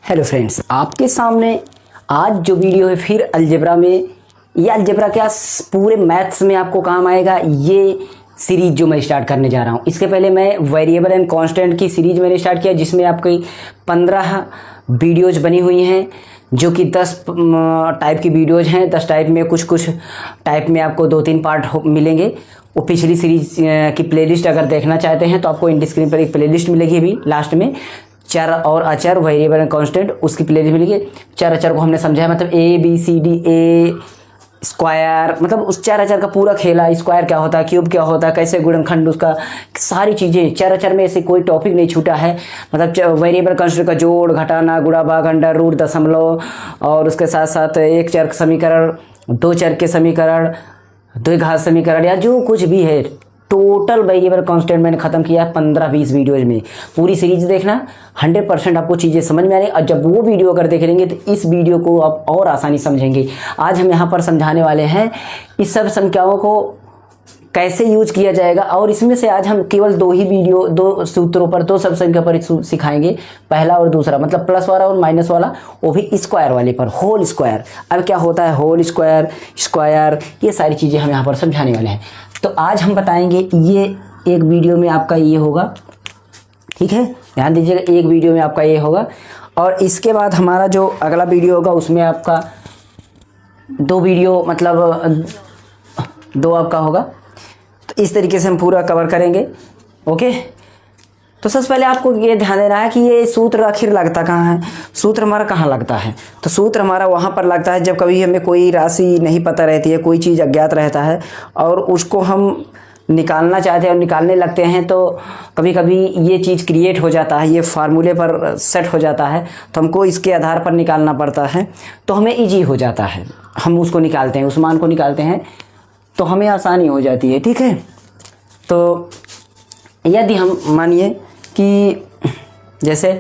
Hello friends, आपके सामने आज जो वीडियो है फिर अलजेब्रा में, ये अलजेब्रा क्या पूरे मैथ्स में आपको काम आएगा। ये सीरीज जो मैं स्टार्ट करने जा रहा हूँ, इसके पहले मैं वेरिएबल एंड कांस्टेंट की सीरीज मैंने स्टार्ट किया, जिसमें आपकी 15 वीडियोज बनी हुई हैं, जो कि 10 टाइप की वीडियोज हैं। 10 टाइप में कुछ टाइप में आपको 2-3 पार्ट मिलेंगे। वो पिछली सीरीज की प्लेलिस्ट अगर देखना चाहते हैं तो आपको इन स्क्रीन पर एक प्लेलिस्ट मिलेगी। अभी लास्ट में चर और अचर, वेरिएबल एंड कांस्टेंट, उसकी प्लेलिस्ट मिलेगी। चर अचर को हमने समझा है, मतलब A B C D, A square, मतलब उस चर अचर का पूरा खेला। स्क्वायर क्या होता है, क्यूब क्या होता है, कैसे गुणनखंड, उसका सारी चीज़ें। चर अचर में ऐसे कोई टॉपिक नहीं छूटा है। मतलब वेरिएबल कांस्टेंट का जोड़ घटाना, गुणा भाग, अंडर रूट, दशमलव, और उसके साथ साथ एक चर समीकरण, दो चर के समीकरण, द्विघात समीकरण, या जो कुछ भी है, टोटल वेरिएबल कांस्टेंट मैंने खत्म किया है 15-20 वीडियोज में। पूरी सीरीज देखना, 100% आपको चीज़ें समझ में आ रही। और जब वो वीडियो अगर देख लेंगे तो इस वीडियो को आप और आसानी समझेंगे। आज हम यहाँ पर समझाने वाले हैं इस सब संख्याओं को कैसे यूज किया जाएगा। और इसमें से आज हम केवल दो सूत्रों पर, दो सब संख्या पर सिखाएंगे, पहला और दूसरा, मतलब प्लस वाला और माइनस वाला, वो भी स्क्वायर वाले पर, होल स्क्वायर। अब क्या होता है होल स्क्वायर, स्क्वायर, ये सारी चीज़ें हम यहाँ पर समझाने वाले हैं। तो आज हम बताएंगे, ये एक वीडियो में आपका ये होगा, ठीक है, ध्यान दीजिएगा, एक वीडियो में आपका ये होगा। और इसके बाद हमारा जो अगला वीडियो होगा उसमें आपका 2 वीडियो, मतलब 2 आपका होगा। तो इस तरीके से हम पूरा कवर करेंगे। ओके, तो सबसे पहले आपको ये ध्यान देना है कि ये सूत्र आखिर लगता कहाँ है। सूत्र हमारा कहाँ लगता है? तो सूत्र हमारा वहाँ पर लगता है जब कभी हमें कोई राशि नहीं पता रहती है, कोई चीज़ अज्ञात रहता है और उसको हम निकालना चाहते हैं और निकालने लगते हैं, तो कभी कभी ये चीज़ क्रिएट हो जाता है, ये फार्मूले पर सेट हो जाता है, तो हमको इसके आधार पर निकालना पड़ता है, तो हमें ईजी हो जाता है। हम उसको निकालते हैं, उस मान को निकालते हैं, तो हमें आसानी हो जाती है। ठीक है, तो यदि हम मानिए कि जैसे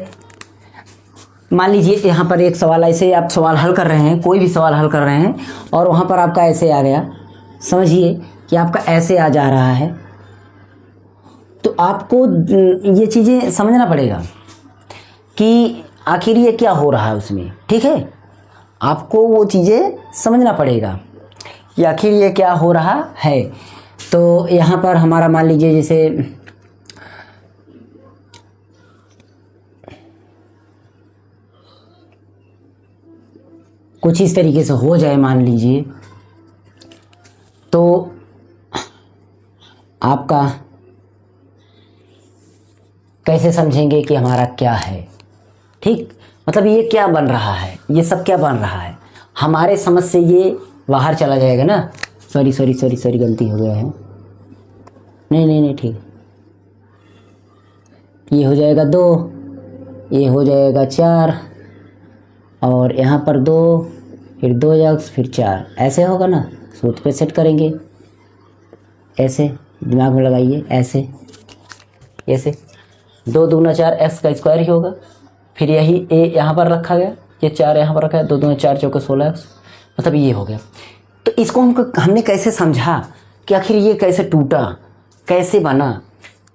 मान लीजिए यहाँ पर एक सवाल, ऐसे आप सवाल हल कर रहे हैं, कोई भी सवाल हल कर रहे हैं, और वहाँ पर आपका ऐसे आ गया, समझिए कि आपका ऐसे आ जा रहा है, तो आपको ये चीज़ें समझना पड़ेगा कि आखिर ये क्या हो रहा है उसमें। ठीक है, आपको वो चीज़ें समझना पड़ेगा कि आखिर ये क्या हो रहा है। तो यहाँ पर हमारा मान लीजिए जैसे कुछ इस तरीके से हो जाए, मान लीजिए, तो आपका कैसे समझेंगे कि हमारा क्या है। ठीक, मतलब ये क्या बन रहा है, ये सब क्या बन रहा है, हमारे समझ से ये बाहर चला जाएगा ना। सॉरी, गलती हो गया है, नहीं, ठीक, ये हो जाएगा 2, ये हो जाएगा 4, और यहाँ पर 2, फिर 2x, फिर 4, ऐसे होगा ना। सूत्र पे सेट करेंगे, ऐसे दिमाग में लगाइए, ऐसे 2 दूना 4, x का स्क्वायर ही होगा। फिर यही a यहाँ पर रखा गया, ये 4 यहाँ पर रखा है, 2 दूना 4, चौके 16x, मतलब ये हो गया। तो इसको हमने कैसे समझा कि आखिर ये कैसे टूटा, कैसे बना।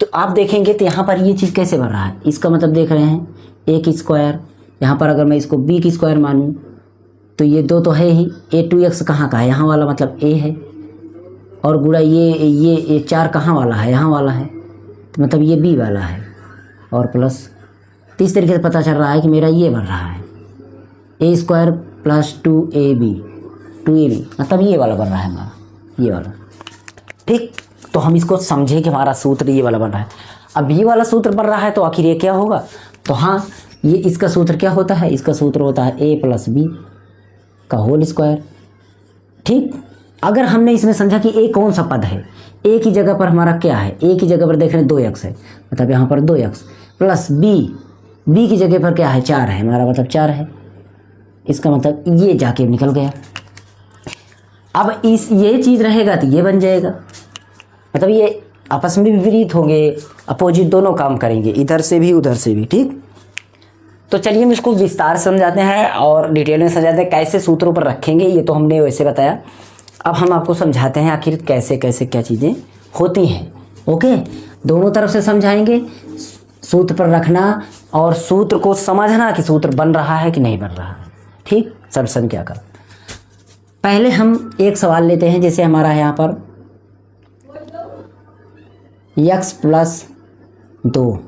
तो आप देखेंगे तो यहाँ पर ये चीज़ कैसे बन रहा है। इसका मतलब देख रहे हैं a की स्क्वायर, यहाँ पर अगर मैं इसको b की स्क्वायर मानूँ तो ये 2 तो है ही, a2x कहाँ का है, यहाँ वाला, मतलब a है, और गुणा ये 4 कहाँ वाला है, यहाँ वाला है, तो मतलब ये b वाला है, और प्लस। तो इस तरीके से पता चल रहा है कि मेरा ये बन रहा है a स्क्वायर प्लस 2ab, मतलब ये वाला बन रहा है हमारा, ये वाला। ठीक, तो हम इसको समझें कि हमारा सूत्र ये वाला बन रहा है। अब ये वाला सूत्र बन रहा है तो आखिर ये क्या होगा। तो हाँ, ये इसका सूत्र क्या होता है, इसका सूत्र होता है a प्लस बी का होल स्क्वायर। ठीक, अगर हमने इसमें समझा कि a कौन सा पद है, a की जगह पर हमारा क्या है, a की जगह पर देख रहे हैं 2x है, मतलब यहाँ पर 2x प्लस b की जगह पर क्या है, 4 है हमारा, मतलब 4 है। इसका मतलब ये जाके निकल गया। अब ये चीज़ रहेगा तो ये बन जाएगा, मतलब ये आपस में विपरीत होंगे, अपोजिट दोनों काम करेंगे, इधर से भी उधर से भी। ठीक, तो चलिए हम इसको विस्तार समझाते हैं और डिटेल में समझाते हैं, कैसे सूत्रों पर रखेंगे, ये तो हमने वैसे बताया। अब हम आपको समझाते हैं आखिर कैसे कैसे क्या चीज़ें होती हैं। ओके, दोनों तरफ से समझाएंगे, सूत्र पर रखना और सूत्र को समझना कि सूत्र बन रहा है कि नहीं बन रहा है। ठीक, सब संख्या का। पहले हम एक सवाल लेते हैं, जैसे हमारा है यहाँ पर x प्लस 2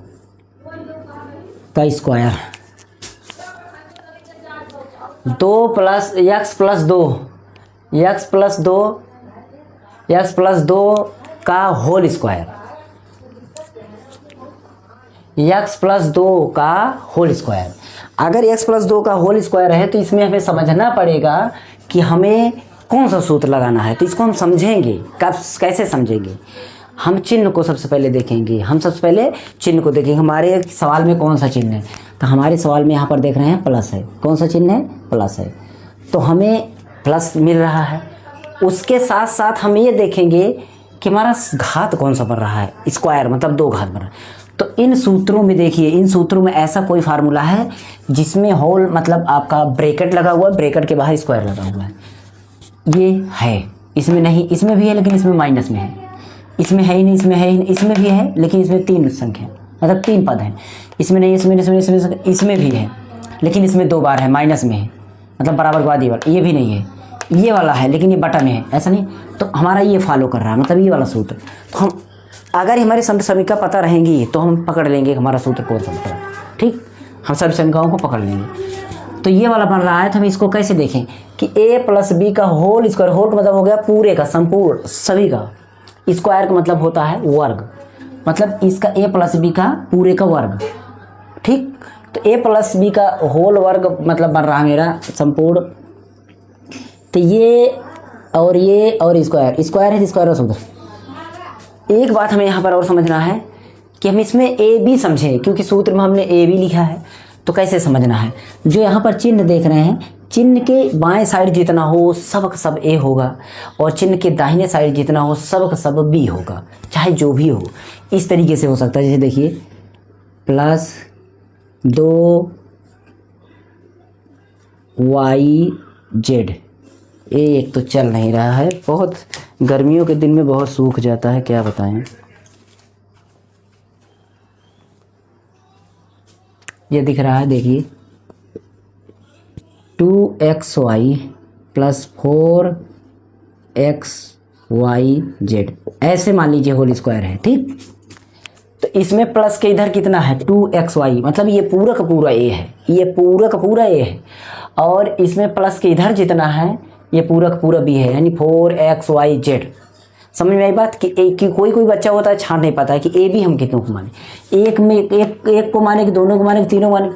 का स्क्वायर, 2 प्लस x प्लस 2 का होल स्क्वायर, x प्लस 2 का होल स्क्वायर। अगर x प्लस 2 का होल स्क्वायर है तो इसमें हमें समझना पड़ेगा कि हमें कौन सा सूत्र लगाना है। तो इसको हम समझेंगे, कैसे समझेंगे? हम चिन्ह को सबसे पहले देखेंगे। हम सबसे पहले चिन्ह को देखेंगे, हमारे सवाल में कौन सा चिन्ह है। तो हमारे सवाल में यहाँ पर देख रहे हैं प्लस है। कौन सा चिन्ह है? प्लस है। तो हमें प्लस मिल रहा है। उसके साथ साथ हम ये देखेंगे कि हमारा घात कौन सा बन रहा है, स्क्वायर मतलब 2 घात बन रहा है। तो इन सूत्रों में देखिए, इन सूत्रों में ऐसा कोई फार्मूला है जिसमें होल मतलब आपका ब्रैकेट लगा हुआ है, ब्रैकेट के बाहर स्क्वायर लगा हुआ है, ये है। इसमें नहीं, इसमें भी है लेकिन इसमें माइनस में है, इसमें है ही नहीं, इसमें है ही नहीं, इसमें भी है लेकिन इसमें 3 संख्या मतलब 3 पद हैं। इसमें नहीं, इसमें भी है लेकिन इसमें 2 बार है, माइनस में है मतलब बराबर के बाद ये भी नहीं है, ये वाला है लेकिन ये बटा में है, ऐसा नहीं। तो हमारा ये फॉलो कर रहा है, मतलब ये वाला सूत्र। तो हम अगर हमारी समीक्षा पता रहेंगी तो हम पकड़ लेंगे हमारा सूत्र कौन सा होता है। ठीक, हम सभी संख्याओं को पकड़ लेंगे। तो ये वाला बन रहा है, तो हम इसको कैसे देखें कि a प्लस बी का होल स्क्वायर, होल का मतलब हो गया पूरे का, संपूर्ण, सभी का। स्क्वायर का मतलब होता है वर्ग, मतलब इसका a प्लस बी का पूरे का वर्ग। ठीक, तो a प्लस बी का होल वर्ग मतलब बन रहा है मेरा संपूर्ण। तो ये और स्क्वायर है, स्क्वायर का सूत्र। एक बात हमें यहाँ पर और समझना है कि हम इसमें ए बी समझें, क्योंकि सूत्र में हमने ए बी लिखा है। तो कैसे समझना है? जो यहाँ पर चिन्ह देख रहे हैं, चिन्ह के बाएं साइड जितना हो सब का सब ए होगा, और चिन्ह के दाहिने साइड जितना हो सब का सब बी होगा, चाहे जो भी हो। इस तरीके से हो सकता है, जैसे देखिए प्लस 2YZ। एक तो चल नहीं रहा है, बहुत गर्मियों के दिन में बहुत सूख जाता है, क्या बताएं। ये दिख रहा है, देखिए 2XY प्लस 4XYZ, ऐसे मान लीजिए होल स्क्वायर है। ठीक, तो इसमें प्लस के इधर कितना है 2XY, मतलब ये पूरा का पूरा ए है, ये पूरा का पूरा ए है, और इसमें प्लस के इधर जितना है ये पूरा का पूरा बी है, यानी 4XYZ। समझ में आई बात कि कोई बच्चा होता है छांट नहीं पाता है कि ए बी हम कितनों को माने, एक में एक को माने कि दोनों को माने कि तीनों को माने,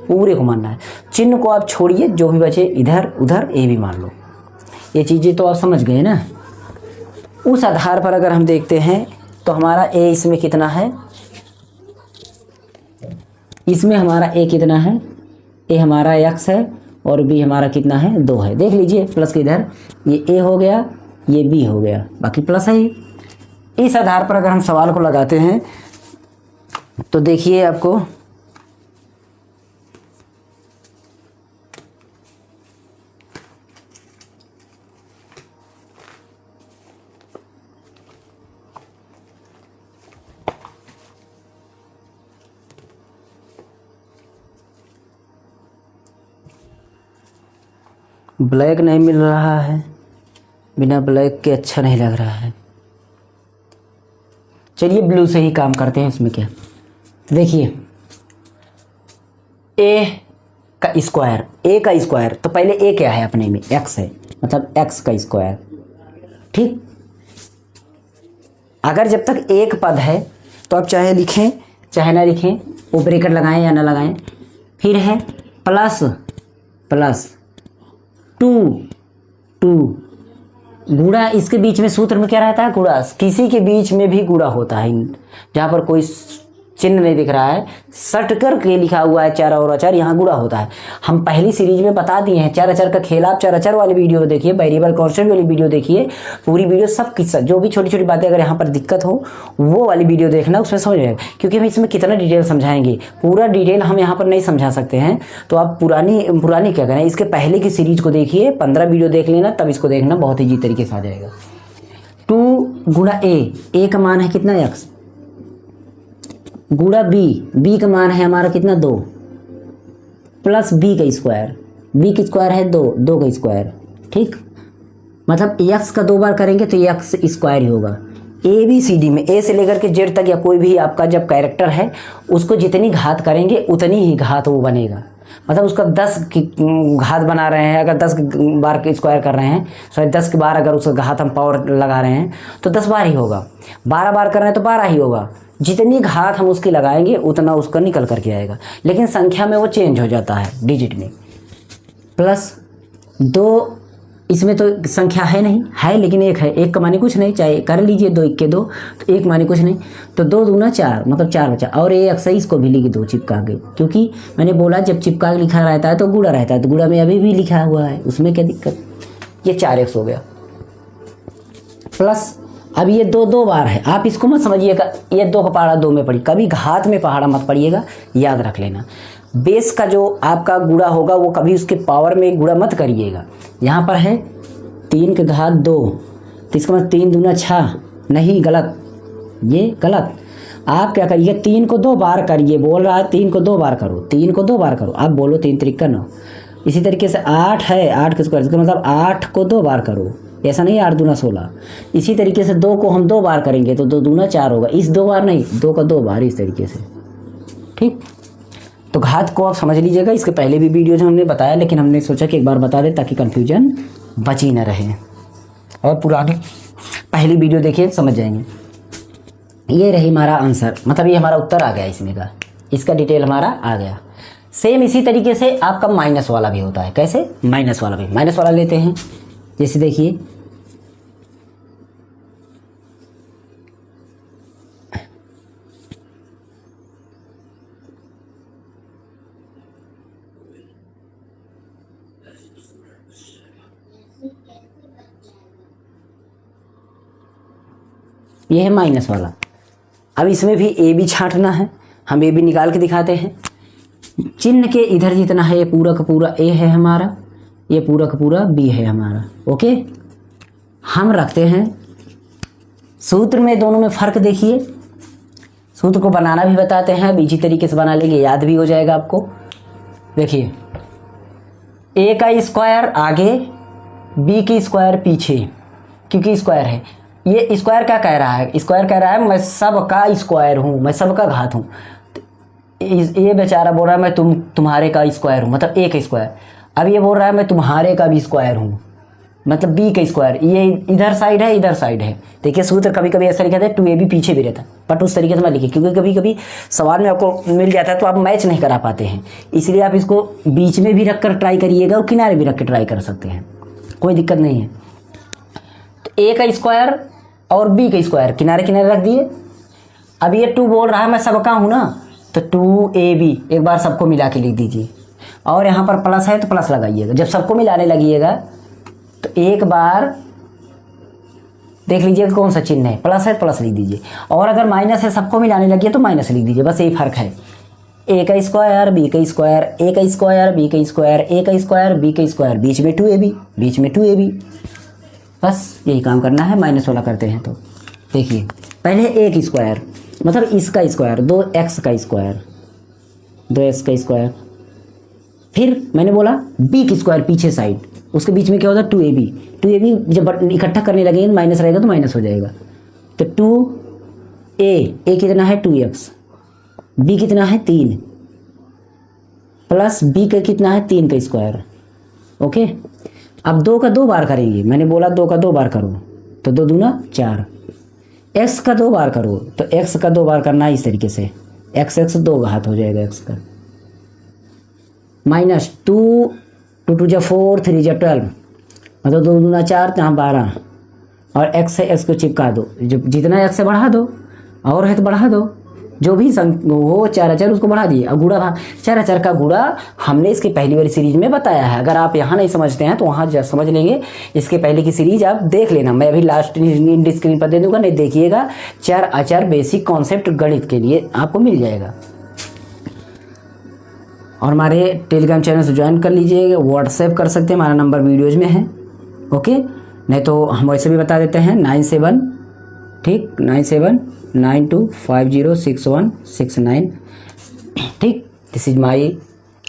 पूरे को मानना है। चिन्ह को आप छोड़िए, जो भी बचे इधर उधर ए भी मान लो। ये चीज़ें तो आप समझ गए ना। उस आधार पर अगर हम देखते हैं तो हमारा ए इसमें कितना है, इसमें हमारा ए कितना है, ए हमारा x है और बी हमारा कितना है 2 है। देख लीजिए प्लस के इधर ये ए हो गया, ये बी हो गया, बाकी प्लस है ही। इस आधार पर अगर हम सवाल को लगाते हैं तो देखिए आपको ब्लैक नहीं मिल रहा है, बिना ब्लैक के अच्छा नहीं लग रहा है। चलिए ब्लू से ही काम करते हैं। इसमें क्या, देखिए ए का स्क्वायर, तो पहले ए क्या है अपने में, x है, मतलब x का स्क्वायर। ठीक, अगर जब तक एक पद है तो आप चाहे लिखें चाहे ना लिखें, वो ब्रैकेट लगाएं या ना लगाएं। फिर है प्लस 2 गुणा, इसके बीच में सूत्र में क्या रहता है, गुणा। किसी के बीच में भी गुणा होता है, जहाँ पर कोई चिन्ह नहीं दिख रहा है, सट कर के लिखा हुआ है चार और अचार, यहाँ गुणा होता है। हम पहली सीरीज में बता दिए हैं चार अचार का खेल। आप चार अचार वाली वीडियो देखिए, वेरिएबल कांस्टेंट वाली वीडियो देखिए, पूरी वीडियो सब किस्सा, जो भी छोटी छोटी बातें अगर यहाँ पर दिक्कत हो वो वाली वीडियो देखना, उसमें समझ आएगा। क्योंकि हम इसमें कितना डिटेल समझाएंगे, पूरा डिटेल हम यहाँ पर नहीं समझा सकते हैं। तो आप पुरानी क्या करें, इसके पहले की सीरीज को देखिए, 15 वीडियो देख लेना, तब इसको देखना, बहुत ईजी तरीके से आ जाएगा। 2 गुणा ए का मान है कितना, x। गुणा बी का मान है हमारा कितना 2 प्लस बी का स्क्वायर है 2 का स्क्वायर, ठीक। मतलब एक्स का 2 बार करेंगे तो एक्स स्क्वायर ही होगा। ए बी सी डी में ए से लेकर के जेड तक या कोई भी आपका जब कैरेक्टर है उसको जितनी घात करेंगे उतनी ही घात वो बनेगा। मतलब उसका 10 की घात बना रहे हैं, अगर 10 बार के स्क्वायर कर रहे हैं, सॉरी 10 के बार अगर उसका घात हम पावर लगा रहे हैं तो 10 बार ही होगा। 12 बार कर रहे हैं तो 12 ही होगा। जितनी घात हम उसकी लगाएंगे उतना उसका निकल करके आएगा, लेकिन संख्या में वो चेंज हो जाता है डिजिट में। प्लस 2 इसमें तो संख्या है नहीं, है लेकिन एक है, एक का माने कुछ नहीं, चाहे कर लीजिए 2 1 के 2, तो एक माने कुछ नहीं, तो 2 दूना 4 मतलब 4 बचा। और ये अक्सर इसको भी लिख दो चिपका के, क्योंकि मैंने बोला जब चिपका के लिखा रहता है तो गुणा रहता है, तो गुणा में अभी भी लिखा हुआ है, उसमें क्या दिक्कत। ये 4x हो गया। प्लस अब ये 2 बार है, आप इसको मत समझिएगा ये 2 का पहाड़ा 2 में पड़ी, कभी घात में पहाड़ा मत पड़िएगा, याद रख लेना। बेस का जो आपका गुणा होगा वो कभी उसके पावर में गुणा मत करिएगा। यहाँ पर है 3 की घात 2, तो इसका मतलब 3 दूना 6, नहीं गलत, ये गलत। आप क्या करिए 3 को 2 बार करिए, बोल रहा है 3 को 2 बार करो, 3 को 2 बार करो, आप बोलो 3 त्रिक 9। इसी तरीके से 8 है, 8 के स्क्वायर, इसका मतलब 8 को 2 बार करो, ऐसा नहीं 8 दूना 16। इसी तरीके से 2 को हम 2 बार करेंगे तो 2 दूना 4 होगा, इस 2 बार नहीं, 2 का 2 बार, इस तरीके से, ठीक। तो घात को आप समझ लीजिएगा, इसके पहले भी वीडियो जो हमने बताया, लेकिन हमने सोचा कि एक बार बता दें ताकि कन्फ्यूजन बची न रहे, और पुरानी पहली वीडियो देखिए समझ जाएंगे। ये रही हमारा आंसर, मतलब ये हमारा उत्तर आ गया इसमें का, इसका डिटेल हमारा आ गया। सेम इसी तरीके से आपका माइनस वाला भी होता है। कैसे? माइनस वाला लेते हैं, जैसे देखिए ये है माइनस वाला। अब इसमें भी ए बी छांटना है, हम ए बी निकाल के दिखाते हैं। चिन्ह के इधर जितना है ये पूरा का पूरा ए है हमारा, ये पूरा का पूरा बी है हमारा। ओके, हम रखते हैं सूत्र में, दोनों में फ़र्क देखिए। सूत्र को बनाना भी बताते हैं, अब इसी तरीके से बना लेंगे, याद भी हो जाएगा आपको। देखिए ए का स्क्वायर आगे, बी की स्क्वायर पीछे, क्योंकि स्क्वायर है। ये स्क्वायर क्या कह रहा है? स्क्वायर कह रहा है मैं सबका स्क्वायर हूँ, मैं सबका घात हूँ। ये बेचारा बोल रहा है मैं तुम्हारे का स्क्वायर हूँ, मतलब ए का स्क्वायर। अब ये बोल रहा है मैं तुम्हारे का भी स्क्वायर हूँ, मतलब बी का स्क्वायर। ये इधर साइड है, इधर साइड है। देखिए सूत्र कभी कभी ऐसा लिखा था 2ab पीछे भी रहता, बट उस तरीके से मत लिखिए, क्योंकि कभी कभी सवाल में आपको मिल जाता है तो आप मैच नहीं करा पाते हैं। इसलिए आप इसको बीच में भी रख कर ट्राई करिएगा और किनारे भी रख कर ट्राई कर सकते हैं, कोई दिक्कत नहीं है। तो ए का स्क्वायर और बी का स्क्वायर किनारे किनारे रख दिए। अब ये 2 बोल रहा है मैं सबका हूँ ना, तो 2ab एक बार सबको मिला के लिख दीजिए, और यहाँ पर प्लस है तो प्लस लगाइएगा। जब सबको मिलाने लगिएगा तो एक बार देख लीजिएगा कौन सा चिन्ह है, प्लस है तो प्लस लिख दीजिए, और अगर माइनस है सबको मिलाने लगिए तो माइनस लिख दीजिए। बस यही फर्क है, ए का स्क्वायर बी का स्क्वायर, ए का स्क्वायर बी का स्क्वायर, ए का स्क्वायर बी का स्क्वायर, बीच में 2ab, बीच में 2ab, बस यही काम करना है। माइनस वाला करते हैं तो देखिए पहले ए का स्क्वायर मतलब इसका स्क्वायर, 2x का स्क्वायर, 2x का स्क्वायर, फिर मैंने बोला बी की स्क्वायर पीछे साइड, उसके बीच में क्या होता है 2ab। 2ab जब इकट्ठा करने लगेंगे माइनस रहेगा तो माइनस हो जाएगा। तो 2a कितना है 2x, b कितना है 3, प्लस b का कितना है 3 का स्क्वायर। ओके, अब 2 का 2 बार करेंगे, मैंने बोला 2 का 2 बार करो तो 2 दूना 4। x का 2 बार करो तो x का 2 बार करना है इस तरीके से, x 2 घात हो जाएगा x का, माइनस 2 2 2 जा 4 3 जा 12, मतलब 2 दूना 4 यहाँ 12, और x से x को चिपका दो, जब जितना x से बढ़ा दो, और है तो बढ़ा दो, जो भी वो 4 4 उसको बढ़ा दिए। और गुणा भाग 4 4 का गुणा हमने इसकी पहली वाली सीरीज में बताया है। अगर आप यहाँ नहीं समझते हैं तो वहाँ समझ लेंगे, इसके पहले की सीरीज आप देख लेना, मैं अभी लास्ट स्क्रीन पर दे दूँगा, नहीं देखिएगा। 4 आचार बेसिक कॉन्सेप्ट गणित के लिए आपको मिल जाएगा। और हमारे टेलीग्राम चैनल से ज्वाइन कर लीजिएगा, व्हाट्सएप कर सकते हैं, हमारा नंबर वीडियोज़ में है। ओके, नहीं तो हम वैसे भी बता देते हैं 97 ठीक 97 92506169। ठीक, this is my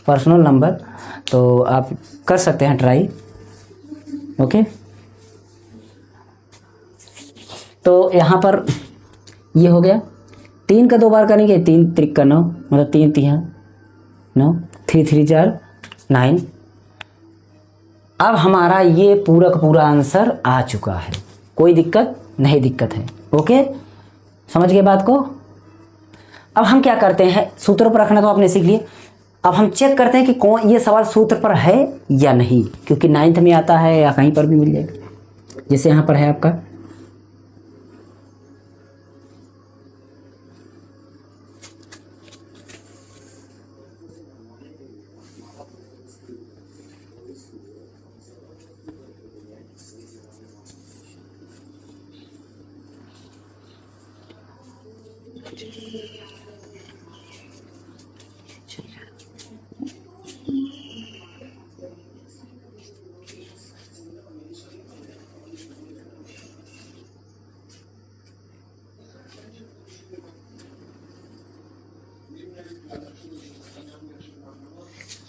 personal number, तो आप कर सकते हैं ट्राई। ओके, तो यहाँ पर ये हो गया। 3 का 2 बार करेंगे, 3 त्रिक का 9, मतलब 3 तिहा 9, 3 3 4 9। अब हमारा ये पूरा का पूरा आंसर आ चुका है, कोई दिक्कत नहीं, दिक्कत है। ओके, समझ गए बात को। अब हम क्या करते हैं, सूत्र पर रखना तो आपने सीख लिया। अब हम चेक करते हैं कि कौन ये सवाल सूत्र पर है या नहीं, क्योंकि 9th में आता है या कहीं पर भी मिल जाएगा, जैसे यहाँ पर है आपका।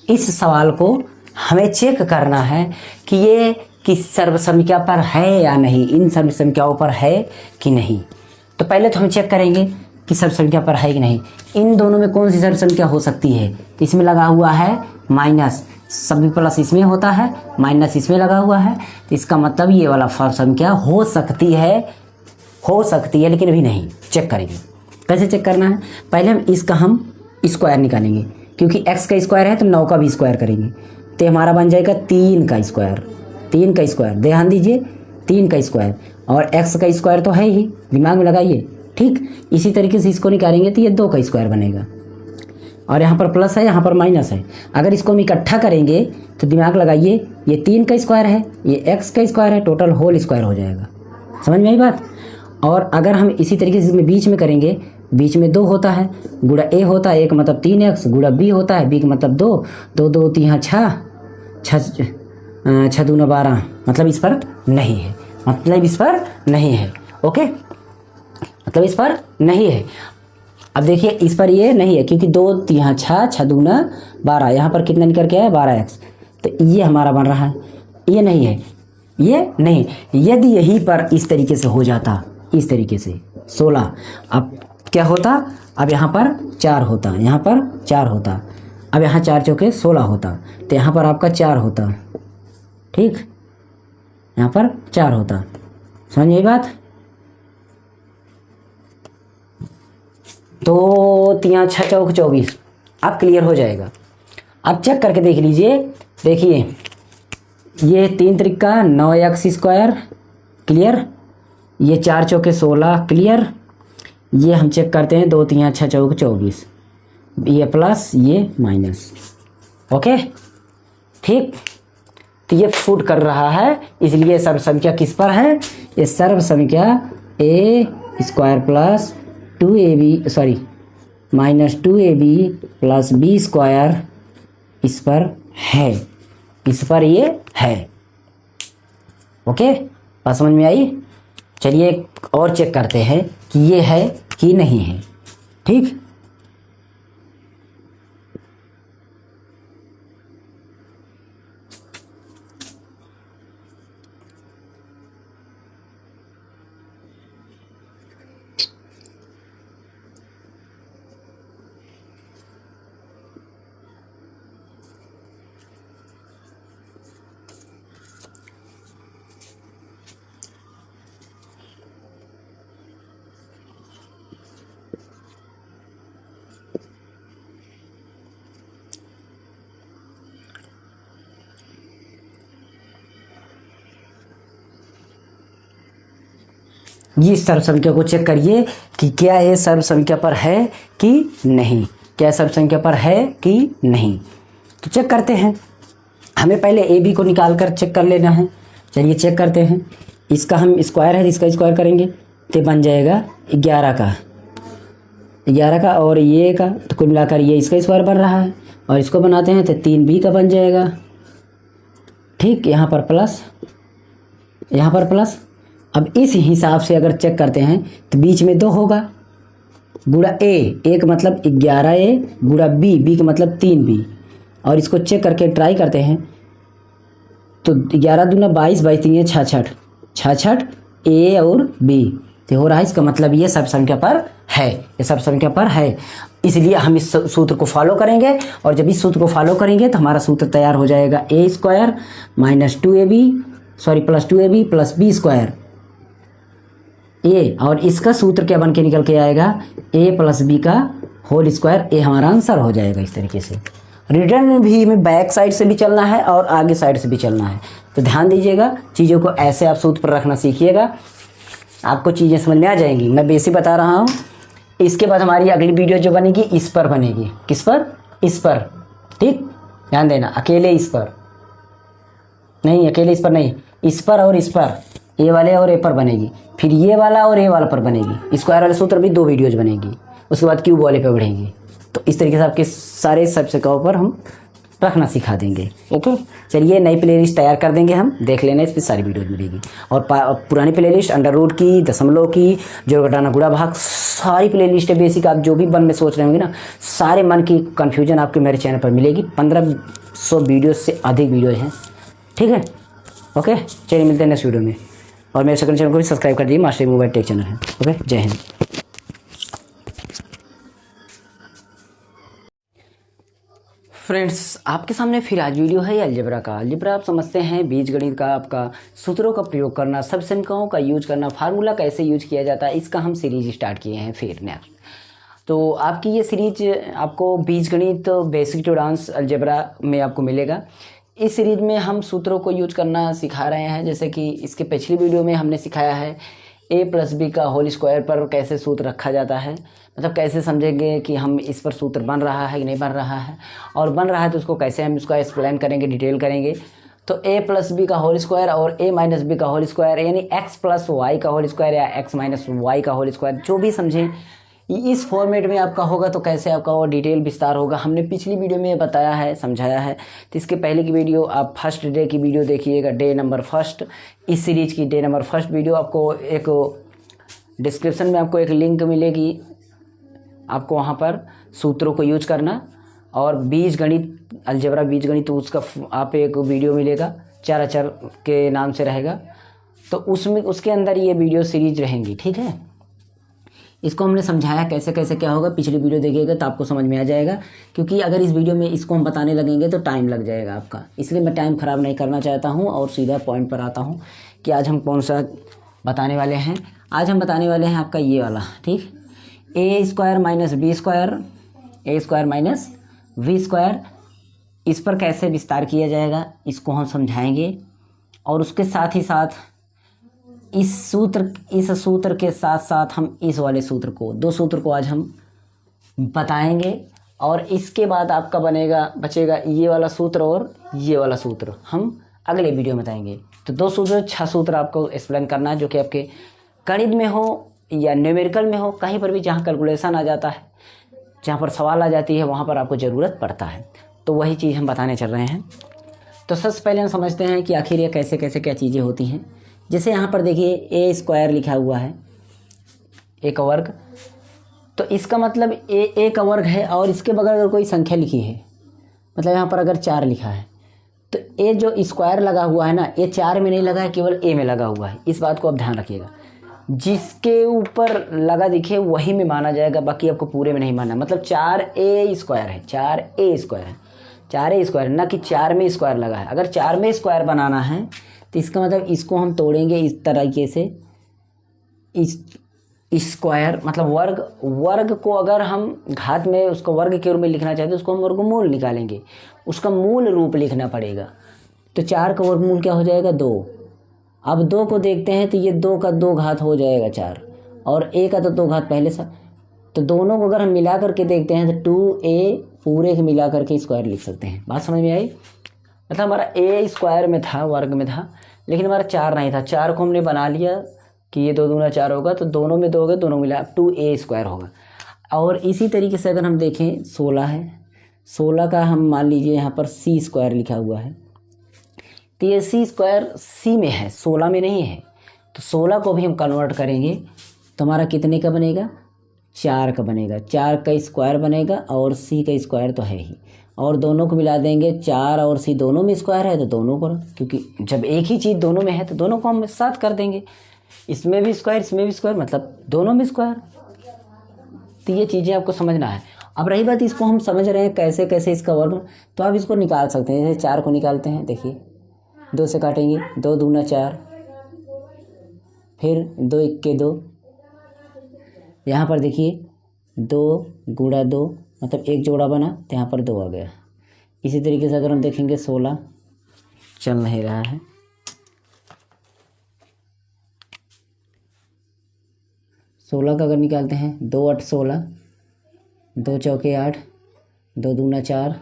इस सवाल को हमें चेक करना है कि ये किस सर्वसंख्या पर है या नहीं, इन सर्वसंख्याओं पर है कि नहीं। तो पहले तो हम चेक करेंगे कि सर्वसंख्या पर है कि नहीं। इन दोनों में कौन सी सर्वसंख्या हो सकती है, इसमें लगा हुआ है माइनस, सभी प्लस इसमें होता है, माइनस इसमें लगा हुआ है, तो इसका मतलब ये वाला संख्या हो सकती है, लेकिन अभी नहीं। चेक करेंगे, कैसे चेक करना है, पहले हम स्क्वायर निकालेंगे, क्योंकि x का स्क्वायर है तो 9 का भी स्क्वायर करेंगे, तो हमारा बन जाएगा 3 का स्क्वायर, ध्यान दीजिए 3 का स्क्वायर, और x का स्क्वायर तो है ही, दिमाग में लगाइए। ठीक, इसी तरीके से इसको निकालेंगे तो ये 2 का स्क्वायर बनेगा, और यहाँ पर प्लस है, यहाँ पर माइनस है। अगर इसको हम इकट्ठा करेंगे तो दिमाग लगाइए, ये 3 का स्क्वायर है, ये x का स्क्वायर है, टोटल होल स्क्वायर हो जाएगा। समझ में आई बात। और अगर हम इसी तरीके से इसमें बीच में करेंगे, बीच में 2 होता है, गुणा a होता है, 1 मतलब 3x, गुणा b होता है, b का मतलब 2, 2 2 3 6, 6 दूना 12, मतलब इस पर नहीं है, ओके, मतलब इस पर नहीं है। अब देखिए इस पर ये नहीं है, क्योंकि 2 3 6, 6 दूना 12, यहाँ पर कितना निकल के आया 12x, तो ये हमारा बन रहा है, ये नहीं है, ये नहीं। यदि यहीं पर इस तरीके से हो जाता, इस तरीके से 16, अब क्या होता, अब यहाँ पर 4 होता, यहाँ पर 4 होता, अब यहाँ 4 चौके 16 होता, तो यहाँ पर आपका 4 होता। ठीक, यहाँ पर 4 होता। समझ यही बात। 2 3 6 चौक 24, अब क्लियर हो जाएगा। अब चेक करके देख लीजिए, देखिए ये 3 त्रिका 9x स्क्वायर क्लियर, ये 4 चौके 16 क्लियर, ये हम चेक करते हैं 2 3 6 चौक 24, ये प्लस ये माइनस। ओके, ठीक, तो ये फुट कर रहा है, इसलिए सर्वसंख्या किस पर है, ये सर्वसंख्या a square plus 2ab sorry minus 2ab plus b square इस पर है, इस पर ये है। ओके, बात समझ में आई। चलिए एक और चेक करते हैं कि ये है कि नहीं है। ठीक, ये सर्वसंख्या को चेक करिए कि क्या ये सर्वसंख्या पर है कि नहीं, क्या सर्वसंख्या पर है कि नहीं। तो चेक करते हैं, हमें पहले ए बी को निकाल कर चेक कर लेना है। चलिए चेक करते हैं, इसका हम स्क्वायर है, इसका स्क्वायर करेंगे तो बन जाएगा 11 का और ये का, तो कुल मिलाकर ये इसका स्क्वायर बन रहा है, और इसको बनाते हैं तो 3b का बन जाएगा। ठीक, यहाँ पर प्लस, यहाँ पर प्लस। अब इस हिसाब से अगर चेक करते हैं तो बीच में 2 होगा, गुणा ए का मतलब 11a गुणा बी का मतलब 3b, और इसको चेक करके ट्राई करते हैं तो 11 दूना 22, 22 3 66, 66 ए और बी तो हो रहा है। इसका मतलब ये सब संख्या पर है, ये सब संख्या पर है, इसलिए हम इस सूत्र को फॉलो करेंगे। और जब इस सूत्र को फॉलो करेंगे तो हमारा सूत्र तैयार हो जाएगा a square minus 2ab sorry plus 2ab plus b square a, और इसका सूत्र क्या बन के निकल के आएगा ए प्लस बी का होल स्क्वायर। ए हमारा आंसर हो जाएगा। इस तरीके से रिटर्न में भी हमें बैक साइड से भी चलना है और आगे साइड से भी चलना है, तो ध्यान दीजिएगा, चीज़ों को ऐसे आप सूत्र पर रखना सीखिएगा, आपको चीज़ें समझ में आ जाएंगी। मैं बेसिक बता रहा हूँ। इसके बाद हमारी अगली वीडियो जो बनेगी इस पर बनेगी। किस पर? इस पर। ठीक, ध्यान देना, अकेले इस पर नहीं, अकेले इस पर नहीं, इस पर और इस पर, ए वाले और ए पर बनेगी, फिर ये वाला और ए वाला पर बनेगी। स्क्वायर वाले सूत्र भी 2 वीडियोज बनेगी, उसके बाद क्यूब वाले पे बढ़ेंगी। तो इस तरीके से आपके सारे सबसेकाओं पर हम रखना सिखा देंगे। ओके, चलिए नई प्लेलिस्ट तैयार कर देंगे हम, देख लेना, इस पर सारी वीडियोज मिलेगी। और पुरानी प्लेलिस्ट अंडर रूट की, दशमलव की, जोड़ घटाना गुणा भाग, सारी प्लेलिस्ट है बेसिक। आप जो भी मन में सोच रहे होंगे ना, सारे मन की कन्फ्यूजन आपके मेरे चैनल पर मिलेगी। 1500 वीडियो से अधिक वीडियो हैं। ठीक है, ओके, चलिए मिलते हैं नेक्स्ट वीडियो में। और मेरे सेकंड चैनल को भी सब्सक्राइब कर दीजिए, मास्टर मोबाइल टेक चैनल है। ओके, जय हिंद। फ्रेंड्स, आपके सामने फिर आज वीडियो है अलजेब्रा का। अलजेब्रा आप समझते हैं बीजगणित का, आपका सूत्रों का प्रयोग करना, सब संख्याओं का यूज करना, फार्मूला कैसे यूज किया जाता है, इसका हम सीरीज स्टार्ट किए हैं फिर नेक्स्ट। तो आपकी ये सीरीज आपको बीजगणित बेसिक टू डांस अलजेब्रा में आपको मिलेगा। इस सीरीज में हम सूत्रों को यूज करना सिखा रहे हैं। जैसे कि इसके पिछली वीडियो में हमने सिखाया है ए प्लस बी का होल स्क्वायर पर कैसे सूत्र रखा जाता है, मतलब कैसे समझेंगे कि हम इस पर सूत्र बन रहा है कि नहीं बन रहा है, और बन रहा है तो उसको कैसे हम इसका एक्सप्लेन करेंगे, डिटेल करेंगे। तो ए प्लस बी का होल स्क्वायर और ए माइनस बी का होल स्क्वायर, यानी एक्स प्लस वाई का होल स्क्वायर या एक्स माइनस वाई का होल स्क्वायर, जो भी समझें इस फॉर्मेट में आपका होगा तो कैसे आपका वो डिटेल विस्तार होगा, हमने पिछली वीडियो में बताया है, समझाया है। तो इसके पहले की वीडियो आप फर्स्ट डे की वीडियो देखिएगा, डे नंबर फर्स्ट, इस सीरीज की डे नंबर फर्स्ट वीडियो। आपको एक डिस्क्रिप्शन में आपको एक लिंक मिलेगी, आपको वहाँ पर सूत्रों को यूज करना, और बीज गणित अलजेब्रा बीज गणित, तो उसका आप एक वीडियो मिलेगा, 4 अक्षर के नाम से रहेगा, तो उसमें उसके अंदर ये वीडियो सीरीज रहेंगी। ठीक है, इसको हमने समझाया कैसे कैसे क्या होगा, पिछली वीडियो देखिएगा तो आपको समझ में आ जाएगा। क्योंकि अगर इस वीडियो में इसको हम बताने लगेंगे तो टाइम लग जाएगा आपका, इसलिए मैं टाइम ख़राब नहीं करना चाहता हूँ और सीधा पॉइंट पर आता हूँ कि आज हम कौन सा बताने वाले हैं। आज हम बताने वाले हैं आपका ये वाला, ठीक, a square minus b square, a square minus v square, इस पर कैसे विस्तार किया जाएगा इसको हम समझाएंगे। और उसके साथ ही साथ इस सूत्र के साथ साथ हम इस वाले सूत्र को, 2 सूत्र को आज हम बताएंगे। और इसके बाद आपका बचेगा ये वाला सूत्र और ये वाला सूत्र हम अगले वीडियो में बताएंगे। तो 2 सूत्र 6 सूत्र आपको एक्सप्लेन करना है, जो कि आपके गणित में हो या न्यूमेरिकल में हो, कहीं पर भी जहाँ कैलकुलेशन आ जाता है, जहाँ पर सवाल आ जाती है, वहाँ पर आपको ज़रूरत पड़ता है। तो वही चीज़ हम बताने चल रहे हैं। तो सबसे पहले हम समझते हैं कि आखिर ये कैसे कैसे क्या चीज़ें होती हैं। जैसे यहाँ पर देखिए ए स्क्वायर लिखा हुआ है, ए का वर्ग, तो इसका मतलब ए का वर्ग है, और इसके बगैर अगर कोई संख्या लिखी है, मतलब यहाँ पर अगर 4 लिखा है, तो ए जो स्क्वायर लगा हुआ है ना, ये 4 में नहीं लगा है, केवल ए में लगा हुआ है। इस बात को आप ध्यान रखिएगा, जिसके ऊपर लगा दिखे वही में माना जाएगा, बाकी आपको पूरे में नहीं मानना। मतलब 4a स्क्वायर है, 4a स्क्वायर है, 4a स्क्वायर, ना कि 4 में स्क्वायर लगा है। अगर 4 में स्क्वायर बनाना है तो इसका मतलब इसको हम तोड़ेंगे इस तरीके से, इस स्क्वायर मतलब वर्ग को अगर हम घात में उसको वर्ग के रूप में लिखना चाहते हैं, उसको हम वर्गमूल निकालेंगे, उसका मूल रूप लिखना पड़ेगा। तो 4 का वर्गमूल क्या हो जाएगा? 2। अब 2 को देखते हैं तो ये 2 का 2 घात हो जाएगा 4, और a का तो 2 घात पहले से। तो दोनों को अगर हम मिला करके देखते हैं तो 2a पूरे के मिला करके स्क्वायर लिख सकते हैं। बात समझ में आई? मतलब हमारा a स्क्वायर में था, वर्ग में था, लेकिन हमारा 4 नहीं था। 4 को हमने बना लिया कि ये 2 दूना 4 होगा, तो दोनों में 2 हो गए, दोनों मिला 2a स्क्वायर होगा। और इसी तरीके से अगर हम देखें 16 है, 16 का हम मान लीजिए यहाँ पर c स्क्वायर लिखा हुआ है, तो ये c स्क्वायर c में है, 16 में नहीं है। तो 16 को भी हम कन्वर्ट करेंगे तो हमारा कितने का बनेगा? 4 का बनेगा, 4 का स्क्वायर बनेगा और सी का स्क्वायर तो है ही, और दोनों को मिला देंगे, 4 और सी दोनों में स्क्वायर है तो दोनों पर, क्योंकि जब एक ही चीज़ दोनों में है तो दोनों को हम साथ कर देंगे, इसमें भी स्क्वायर इसमें भी स्क्वायर मतलब दोनों में स्क्वायर। तो ये चीज़ें आपको समझना है। अब रही बात इसको हम समझ रहे हैं कैसे कैसे इसका वर्ग, तो आप इसको निकाल सकते हैं। जैसे 4 को निकालते हैं, देखिए 2 से काटेंगे, 2 दूना 4, फिर 2 इक्के 2, यहाँ पर देखिए 2 गुणा 2 मतलब एक जोड़ा बना तो यहाँ पर 2 आ गया। इसी तरीके से अगर हम देखेंगे 16 चल नहीं रहा है, 16 का अगर निकालते हैं 2 8 16, 2 चौके 8, 2 दूना 4,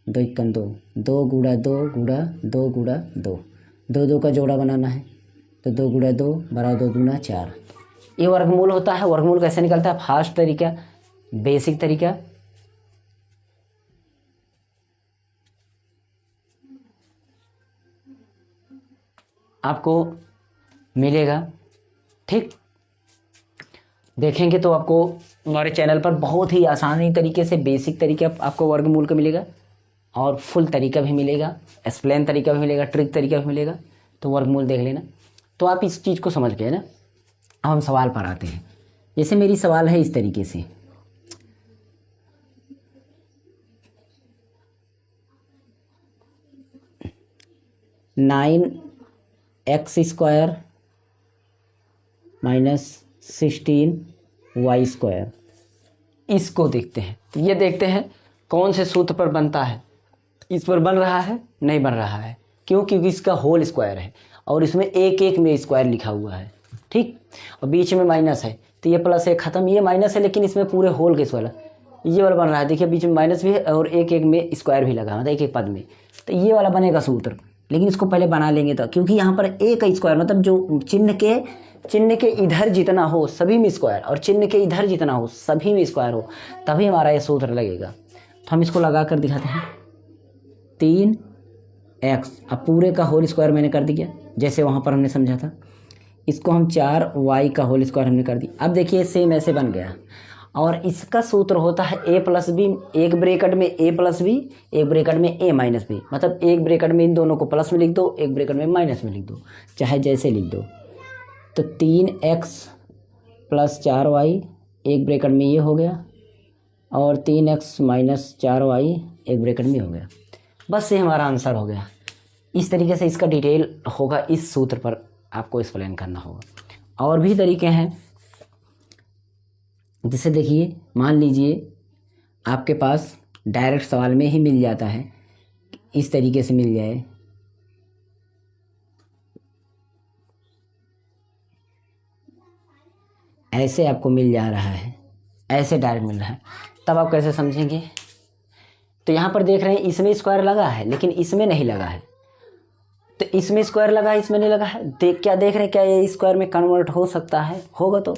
2 इक्कन 2, 2 गुणा 2 गुणा 2 गुणा 2, 2 2 का जोड़ा बनाना है तो 2 गुणा 2 बराबर 2 दूना 4। ये वर्गमूल होता है। वर्गमूल कैसे निकलता है? फास्ट तरीका, बेसिक तरीका। आपको मिलेगा, ठीक, देखेंगे तो आपको हमारे चैनल पर बहुत ही आसानी तरीके से बेसिक तरीका आपको वर्गमूल का मिलेगा, और फुल तरीका भी मिलेगा, एक्सप्लेन तरीका भी मिलेगा, ट्रिक तरीका भी मिलेगा। तो वर्गमूल देख लेना। तो आप इस चीज़ को समझ गए ना। अब हम सवाल पर आते हैं। जैसे मेरी सवाल है इस तरीके से, nine X square minus 16 Y square, इसको देखते हैं। तो ये देखते हैं कौन से सूत्र पर बनता है। इस पर बन रहा है? नहीं बन रहा है। क्यों? क्योंकि इसका होल स्क्वायर है और इसमें एक एक में स्क्वायर लिखा हुआ है, ठीक, और बीच में माइनस है तो ये प्लस है ख़त्म, ये माइनस है लेकिन इसमें पूरे होल के वाला ये वाला बन रहा है। देखिए बीच में माइनस भी है और एक एक में स्क्वायर भी लगा मतलब एक एक पद में, तो ये वाला बनेगा सूत्र। लेकिन इसको पहले बना लेंगे तो, क्योंकि यहाँ पर एक स्क्वायर मतलब जो चिन्ह के इधर जितना हो सभी में स्क्वायर, और चिन्ह के इधर जितना हो सभी में स्क्वायर हो, तभी हमारा ये सूत्र लगेगा। तो हम इसको लगा कर दिखाते हैं। 3x, अब पूरे का होल स्क्वायर मैंने कर दिया जैसे वहाँ पर हमने समझा था। इसको हम 4y का होल स्क्वायर हमने कर दिया। अब देखिए सेम ऐसे बन गया, और इसका सूत्र होता है a प्लस बी, एक ब्रैकेट में a प्लस बी, एक ब्रैकेट में a माइनस बी, मतलब एक ब्रैकेट में इन दोनों को प्लस में लिख दो, एक ब्रैकेट में माइनस में लिख दो, चाहे जैसे लिख दो। तो 3x प्लस 4y, एक ब्रैकेट में ये हो गया, और 3x माइनस 4y एक ब्रैकेट में हो गया। बस ये हमारा आंसर हो गया। इस तरीके से इसका डिटेल होगा, इस सूत्र पर आपको एक्सप्लेन करना होगा। और भी तरीके हैं, जैसे देखिए मान लीजिए आपके पास डायरेक्ट सवाल में ही मिल जाता है, इस तरीके से मिल जाए, ऐसे आपको मिल जा रहा है, ऐसे डायरेक्ट मिल रहा है, तब आप कैसे समझेंगे? तो यहाँ पर देख रहे हैं इसमें स्क्वायर लगा है लेकिन इसमें नहीं लगा है, तो इसमें स्क्वायर लगा है इसमें नहीं लगा है। क्या देख रहे हैं, क्या ये स्क्वायर में कन्वर्ट हो सकता है? होगा, तो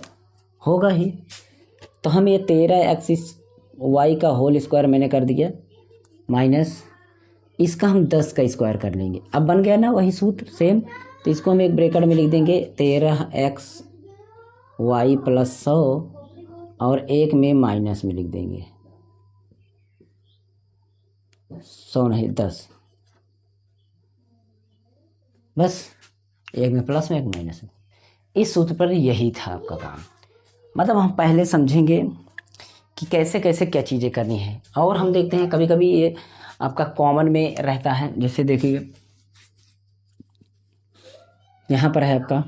होगा ही। तो हम ये 13x वाई का होल स्क्वायर मैंने कर दिया, माइनस इसका हम 10 का स्क्वायर कर लेंगे। अब बन गया ना वही सूत्र सेम। तो इसको हम एक ब्रैकेट में लिख देंगे 13x वाई प्लस 100, और एक में माइनस में लिख देंगे 100 नहीं 10, बस एक में प्लस में एक माइनस में। इस सूत्र पर यही था आपका काम। मतलब हम पहले समझेंगे कि कैसे कैसे क्या चीज़ें करनी है, और हम देखते हैं कभी कभी ये आपका कॉमन में रहता है। जैसे देखिए यहाँ पर है आपका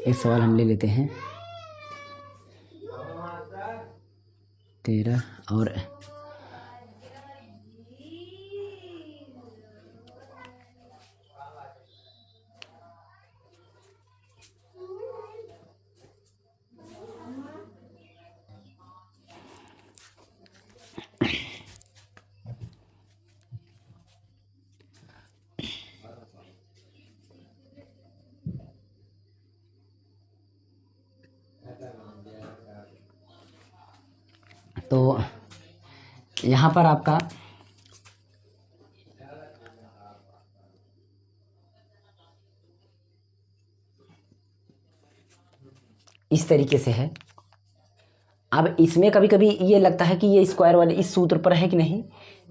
एक सवाल हम ले लेते हैं 13 और तो यहाँ पर आपका इस तरीके से है। अब इसमें कभी कभी ये लगता है कि ये स्क्वायर वाले इस सूत्र पर है कि नहीं,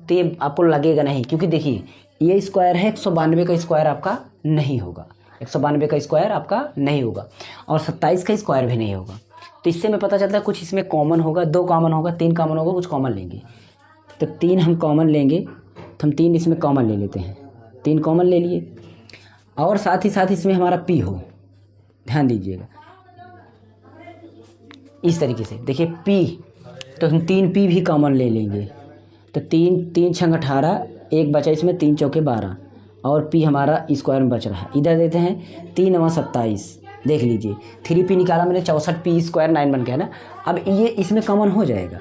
तो ये आपको लगेगा नहीं, क्योंकि देखिए ये स्क्वायर है 192 का स्क्वायर आपका नहीं होगा, 192 का स्क्वायर आपका नहीं होगा, और 27 का स्क्वायर भी नहीं होगा। तो इससे हमें पता चलता है कुछ इसमें कॉमन होगा, 2 कॉमन होगा, 3 कॉमन होगा, कुछ कॉमन लेंगे। तो 3 हम कॉमन लेंगे, तो हम 3 इसमें कॉमन ले लेते हैं, 3 कॉमन ले लिए, और साथ ही साथ इसमें हमारा पी हो, ध्यान दीजिएगा इस तरीके से। देखिए पी, तो हम 3 पी भी कॉमन ले लेंगे, तो 3 छंग 18, एक बचा इसमें, 3 चौके 12, और पी हमारा स्क्वायर में बच रहा है। इधर देते हैं 3 9 27, देख लीजिए 3 पी निकाला मैंने, 64 पी स्क्वायर 9 बन गया ना। अब ये इसमें कॉमन हो जाएगा,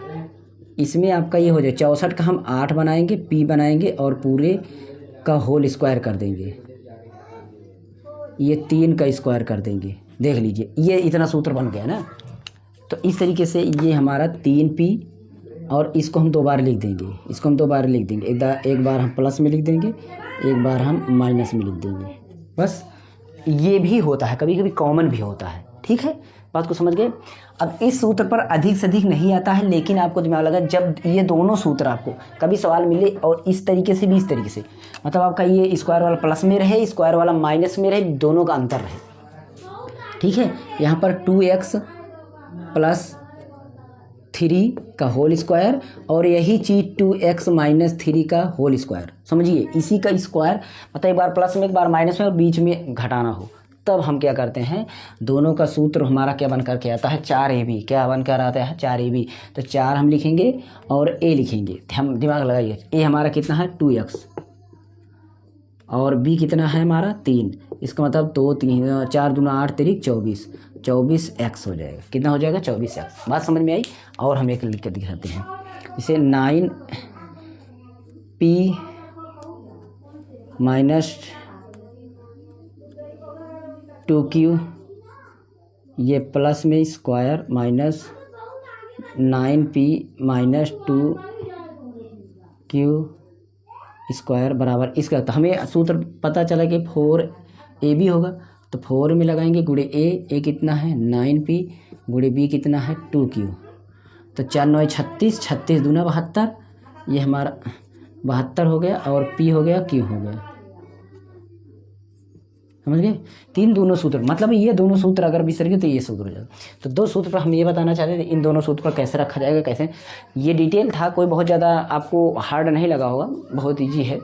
इसमें आपका ये हो जाए 64 का हम 8 बनाएंगे, पी बनाएंगे और पूरे का होल स्क्वायर कर देंगे, ये 3 का स्क्वायर कर देंगे। देख लीजिए ये इतना सूत्र बन गया ना। तो इस तरीके से ये हमारा 3 पी, और इसको हम 2 बार लिख देंगे, इसको हम 2 बार लिख देंगे, एक बार हम प्लस में लिख देंगे, एक बार हम माइनस में लिख देंगे। बस ये भी होता है, कभी कभी कॉमन भी होता है। ठीक है, बात को समझ गए। अब इस सूत्र पर अधिक से अधिक नहीं आता है, लेकिन आपको दिमाग लगा जब ये दोनों सूत्र आपको कभी सवाल मिले और इस तरीके से भी इस तरीके से, मतलब आपका ये स्क्वायर वाला प्लस में रहे, स्क्वायर वाला माइनस में रहे, दोनों का अंतर रहे। ठीक है, यहाँ पर 2x + 3 का होल स्क्वायर, और यही चीज़ 2x - 3 का होल स्क्वायर, समझिए इसी का स्क्वायर, मतलब एक बार प्लस में एक बार माइनस में और बीच में घटाना हो, तब हम क्या करते हैं, दोनों का सूत्र हमारा क्या बन कर के आता है, 4ab। क्या बन कर आता है, 4ab। तो 4 हम लिखेंगे और a लिखेंगे, हम दिमाग लगाइए। a हमारा कितना है 2x, और b कितना है हमारा 3, इसका मतलब 2 3 4 दूना 8 3 24, 24x हो जाएगा। कितना हो जाएगा 24x। बात समझ में आई। और हम एक लिख कर दिखाते हैं, इसे 9p - 2q, ये प्लस में square minus 9p - 2q square बराबर इसका। तो हमें सूत्र पता चला कि 4ab होगा, तो 4 में लगाएंगे गुणे a कितना है 9p, गुणे b कितना है 2q, तो 4 9 36, 36 दूना 72, ये हमारा 72 हो गया, और p हो गया q हो गया। समझ गए, 3 दोनों सूत्र, मतलब ये दोनों सूत्र अगर बिसर गए तो ये सूत्र हो जाए। तो 2 सूत्र पर हम ये बताना चाहते थे, इन दोनों सूत्र पर कैसे रखा जाएगा, कैसे। ये डिटेल था, कोई बहुत ज़्यादा आपको हार्ड नहीं लगा होगा, बहुत ईजी है,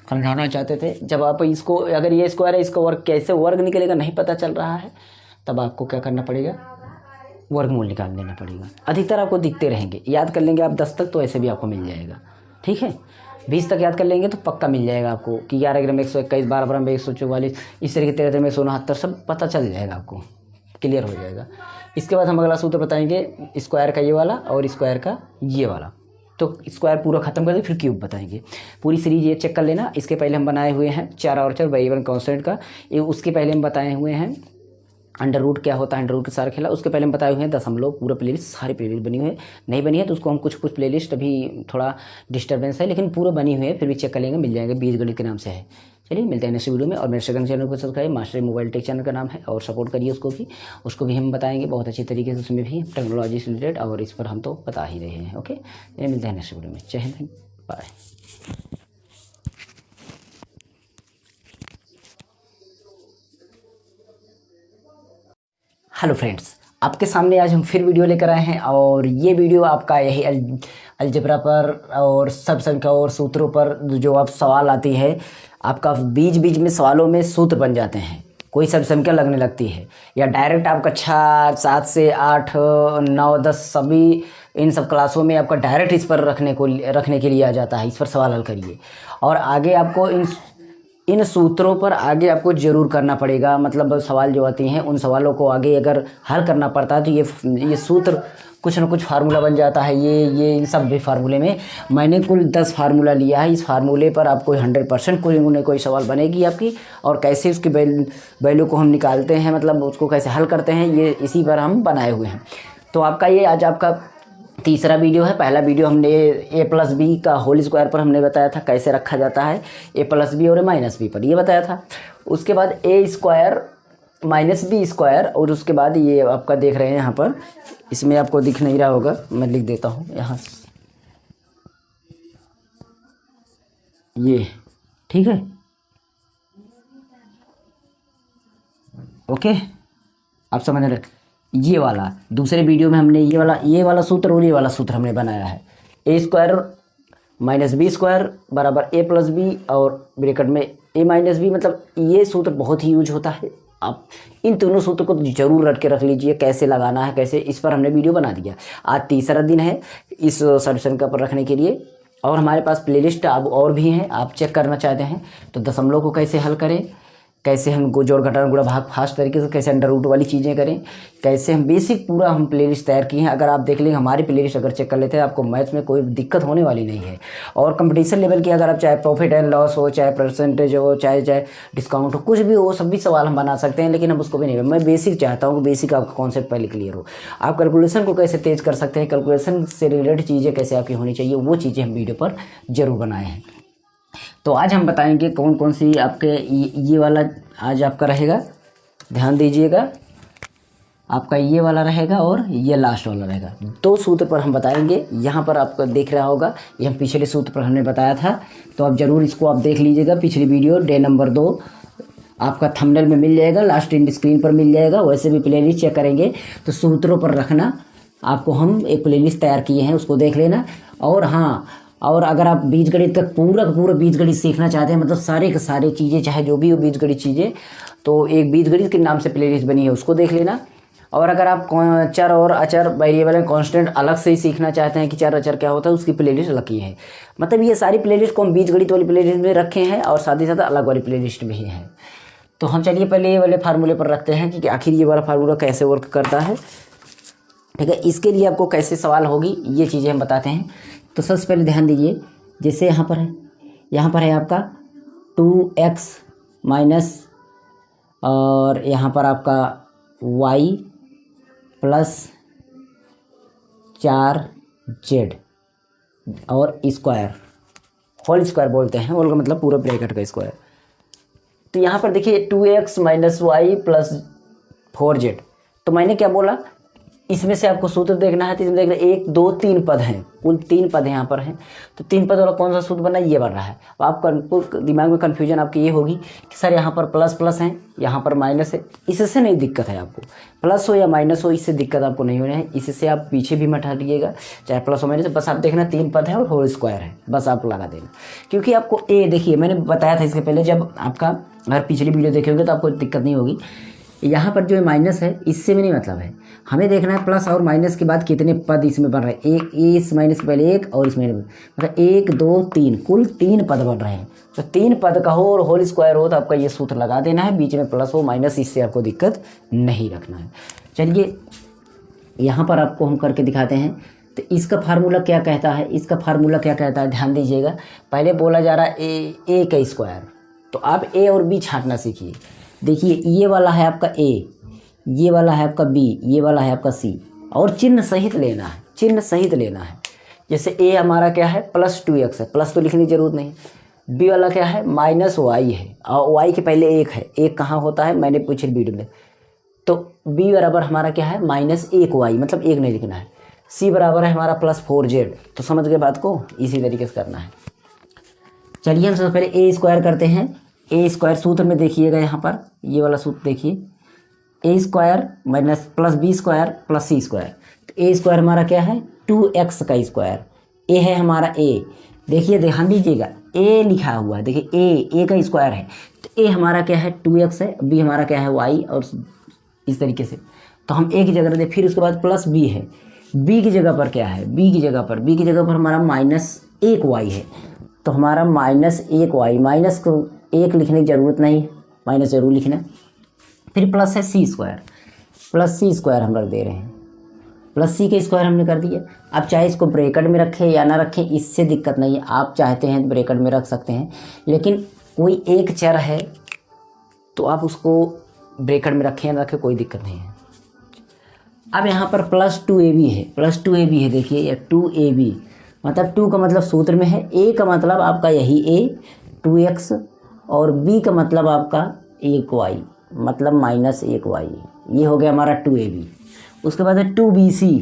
समझाना चाहते थे। जब आप इसको, अगर ये स्क्वायर है, इसका वर्ग कैसे वर्ग निकलेगा नहीं पता चल रहा है, तब आपको क्या करना पड़ेगा, वर्गमूल निकाल लेना पड़ेगा। अधिकतर आपको दिखते रहेंगे, याद कर लेंगे आप 10 तक तो ऐसे भी आपको मिल जाएगा। ठीक है, 20 तक याद कर लेंगे तो पक्का मिल जाएगा आपको कि 11 ग्राम 121, 12 ग्राम 144, इस तरीके 13 में 169, सब पता चल जाएगा, आपको क्लियर हो जाएगा। इसके बाद हम अगला सूत्र बताएंगे स्क्वायर का ये वाला और स्क्वायर का ये वाला। तो स्क्वायर पूरा खत्म कर दे, फिर क्यूब बताएंगे। पूरी सीरीज ये चेक कर लेना। इसके पहले हम बनाए हुए हैं 4 और 4 वेरिएबल कांस्टेंट का, ये उसके पहले हम बताए हुए हैं अंडर रूट क्या होता है, अंडर रूट के सारे खेला, उसके पहले हम बताए हुए हैं दशमलव, पूरा प्लेलिस्ट, सारी प्लेलिस्ट बनी हुई है। नहीं बनी है तो उसको हम कुछ प्लेलिस्ट अभी थोड़ा डिस्टर्बेंस है, लेकिन पूरा बनी हुई है, फिर भी चेक कर लेंगे, मिल जाएगा, बीजगणित के नाम से है। चलिए मिलते हैं नेक्स्ट वीडियो में। और मेरे सेकंड चैनल को subscribe, master mobile take channel का नाम है, और सपोर्ट करिए उसको भी हम बताएंगे बहुत अच्छी तरीके से, उसमें भी टेक्नोलॉजी से रिलेटेड, और इस पर हम तो बता ही रहे हैं। ओके, चलिए मिलते हैं नेक्स्ट वीडियो में। जय हिंद, बाय। हेलो फ्रेंड्स, आपके सामने आज हम फिर वीडियो लेकर आए हैं, और ये वीडियो आपका यही अलजेब्रा पर और सब संख्या और सूत्रों पर जो आप सवाल आती है, आपका बीच बीच में सवालों में सूत्र बन जाते हैं, कोई सब संख्या लगने लगती है, या डायरेक्ट आपका 6 7 से 8 9 10 सभी इन सब क्लासों में आपका डायरेक्ट इस पर रखने के लिए आ जाता है। इस पर सवाल हल करिए, और आगे आपको इन सूत्रों पर आगे आपको ज़रूर करना पड़ेगा। मतलब सवाल जो आती हैं उन सवालों को आगे अगर हल करना पड़ता है तो ये सूत्र कुछ ना कुछ फार्मूला बन जाता है। ये इन सब भी फार्मूले में मैंने कुल 10 फार्मूला लिया है। इस फार्मूले पर आपको 100% कोई सवाल बनेगी आपकी, और कैसे उसकी वैल्यू को हम निकालते हैं, मतलब उसको कैसे हल करते हैं, ये इसी पर हम बनाए हुए हैं। तो आपका ये आज आपका तीसरा वीडियो है। पहला वीडियो हमने ए प्लस बी का होल स्क्वायर पर हमने बताया था कैसे रखा जाता है, ए प्लस बी और ए माइनस बी पर, ये बताया था। उसके बाद ए स्क्वायर माइनस बी स्क्वायर, और उसके बाद ये आपका देख रहे हैं यहाँ पर, इसमें आपको दिख नहीं रहा होगा, मैं लिख देता हूँ यहाँ, ये ठीक है, ओके, आप समझ रहे। ये वाला दूसरे वीडियो में हमने ये वाला सूत्र और ये वाला सूत्र हमने बनाया है। ए स्क्वायर माइनस बी स्क्वायर बराबर ए प्लस बी और ब्रैकेट में ए माइनस बी, मतलब ये सूत्र बहुत ही यूज होता है। आप इन दोनों सूत्र को जरूर रट के रख लीजिए, कैसे लगाना है कैसे, इस पर हमने वीडियो बना दिया। आज तीसरा दिन है इस सॉल्यूशन का पर रखने के लिए, और हमारे पास प्लेलिस्ट अब और भी हैं, आप चेक करना चाहते हैं तो दशमलव को कैसे हल करें, कैसे हम जोड़ घटाना गुणा भाग फास्ट तरीके से, कैसे अंडर रूट वाली चीज़ें करें, कैसे हम बेसिक पूरा हम प्लेलिस्ट तैयार किए हैं। अगर आप देख लेंगे हमारी प्लेलिस्ट अगर चेक कर लेते हैं, आपको मैथ्स में कोई दिक्कत होने वाली नहीं है। और कंपटीशन लेवल की अगर आप चाहे प्रॉफिट एंड लॉस हो, चाहे परसेंटेज हो, चाहे डिस्काउंट हो, कुछ भी हो, सभी सवाल हम बना सकते हैं, लेकिन हम उसको भी नहीं, मैं बेसिक चाहता हूँ कि बेसिक आपका कॉन्सेप्ट पहले क्लियर हो। आप कैलकुलेशन को कैसे तेज कर सकते हैं, कैलकुलेशन से रिलेटेड चीज़ें कैसे आपकी होनी चाहिए, वो चीज़ें हम वीडियो पर जरूर बनाए हैं। तो आज हम बताएंगे कौन कौन सी आपके ये वाला आज आपका रहेगा, ध्यान दीजिएगा, आपका ये वाला रहेगा और ये लास्ट वाला रहेगा। दो सूत्र पर हम बताएंगे। यहाँ पर आपको देख रहा होगा, ये हम पिछले सूत्र पर हमने बताया था, तो आप ज़रूर इसको आप देख लीजिएगा। पिछली वीडियो डे नंबर 2 आपका थंबनेल में मिल जाएगा, लास्ट इन स्क्रीन पर मिल जाएगा। वैसे भी प्लेलिस्ट चेक करेंगे तो सूत्रों पर रखना, आपको हम एक प्लेलिस्ट तैयार किए हैं, उसको देख लेना। और हाँ, और अगर आप बीजगणित का पूरा बीजगणित सीखना चाहते हैं, मतलब सारे के सारे चीज़ें, चाहे जो भी हो बीजगणित चीज़ें, तो एक बीजगणित के नाम से प्लेलिस्ट बनी है, उसको देख लेना। और अगर आप चर और अचर, वेरिएबल एंड कांस्टेंट अलग से ही सीखना चाहते हैं कि चर अचर क्या होता है, उसकी प्लेलिस्ट अलग की है। मतलब ये सारी प्लेलिस्ट को हम बीजगणित वाली प्लेलिस्ट में रखे हैं और साथ ही साथ अलग वाली प्लेलिस्ट में ही है। तो हम चलिए पहले ये वाले फार्मूले पर रखते हैं कि आखिर ये वाला फार्मूला कैसे वर्क करता है, ठीक है। इसके लिए आपको कैसे सवाल होगी ये चीज़ें हम बताते हैं। तो सबसे पहले ध्यान दीजिए, जैसे यहाँ पर है आपका 2x माइनस, और यहाँ पर आपका y प्लस 4z और स्क्वायर, होल स्क्वायर बोलते हैं, होल का मतलब पूरा ब्रैकेट का स्क्वायर। तो यहाँ पर देखिए 2x minus Y plus 4z, तो मैंने क्या बोला, इसमें से आपको सूत्र देखना है। तो इसमें देखना 1 2 3 पद हैं, कुल 3 पद यहाँ पर हैं। तो 3 पद वाला कौन सा सूत्र बना, ये बन रहा है। तो आप दिमाग में कन्फ्यूजन आपकी ये होगी कि सर यहाँ पर प्लस प्लस है, यहाँ पर माइनस है, इससे नहीं दिक्कत है आपको, प्लस हो या माइनस हो इससे दिक्कत आपको नहीं होनी है। इससे आप पीछे भी मत हटिएगा, चाहे प्लस हो माइनस, बस आप देखना 3 पद है और होल स्क्वायर है, बस आप लगा देना। क्योंकि आपको ए, देखिए मैंने बताया था इसके पहले, जब आपका अगर पिछली वीडियो देखे होंगे तो आपको दिक्कत नहीं होगी। यहाँ पर जो माइनस है इससे भी नहीं मतलब है, हमें देखना है प्लस और माइनस के बाद कितने पद इसमें बन रहे हैं। एक इस माइनस के पहले एक और इसमें मतलब 1 2 3, कुल 3 पद बन रहे हैं। तो 3 पद का हो और होल स्क्वायर हो तो आपका ये सूत्र लगा देना है, बीच में प्लस हो माइनस, इससे आपको दिक्कत नहीं रखना है। चलिए यहाँ पर आपको हम करके दिखाते हैं। तो इसका फार्मूला क्या कहता है, इसका फार्मूला क्या कहता है, ध्यान दीजिएगा। पहले बोला जा रहा है ए का स्क्वायर, तो आप ए और बी छांटना सीखिए। देखिए ये वाला है आपका ए, ये वाला है आपका बी, ये वाला है आपका सी, और चिन्ह सहित लेना है, चिन्ह सहित लेना है। जैसे ए हमारा क्या है, प्लस 2x है, प्लस तो लिखने की जरूरत नहीं। बी वाला क्या है, माइनस वाई है, और वाई के पहले 1 है, 1 कहाँ होता है मैंने पूछे वीडियो में। तो बी बराबर हमारा क्या है, माइनस 1 वाई, मतलब 1 नहीं लिखना है। सी बराबर है हमारा प्लस 4z। तो समझ गए बात को, इसी तरीके से करना है। चलिए हम सबसे पहले ए स्क्वायर करते हैं। ए स्क्वायर सूत्र में देखिएगा, यहाँ पर ये वाला सूत्र देखिए, a square minus plus b square plus c square. तो ए स्क्वायर हमारा क्या है, 2x का स्क्वायर, ए है हमारा ए, देखिए ध्यान दीजिएगा ए लिखा हुआ है, देखिए ए का स्क्वायर है। तो ए हमारा क्या है 2x है, बी हमारा क्या है y, और इस तरीके से। तो हम ए की जगह रखते, फिर उसके बाद प्लस बी है, बी की जगह पर क्या है, बी की जगह पर हमारा माइनस 1 वाई है। तो हमारा माइनस 1 वाई, माइनस को 1 लिखने की ज़रूरत नहीं, माइनस जरूर लिखना। फिर प्लस है सी स्क्वायर, प्लस सी स्क्वायर हम रख दे रहे हैं, प्लस सी के स्क्वायर हमने कर दिया। अब चाहे इसको ब्रैकेट में रखें या ना रखें, इससे दिक्कत नहीं है, आप चाहते हैं तो ब्रैकेट में रख सकते हैं, लेकिन कोई एक चर है तो आप उसको ब्रैकेट में रखें या ना रखें, कोई दिक्कत नहीं है। अब यहाँ पर +2ab है, +2ab है, देखिए ये 2ab मतलब 2 का मतलब सूत्र में है, a का मतलब आपका यही a 2x और b का मतलब आपका 1y मतलब -1y, ये हो गया हमारा 2ab। उसके बाद है 2bc,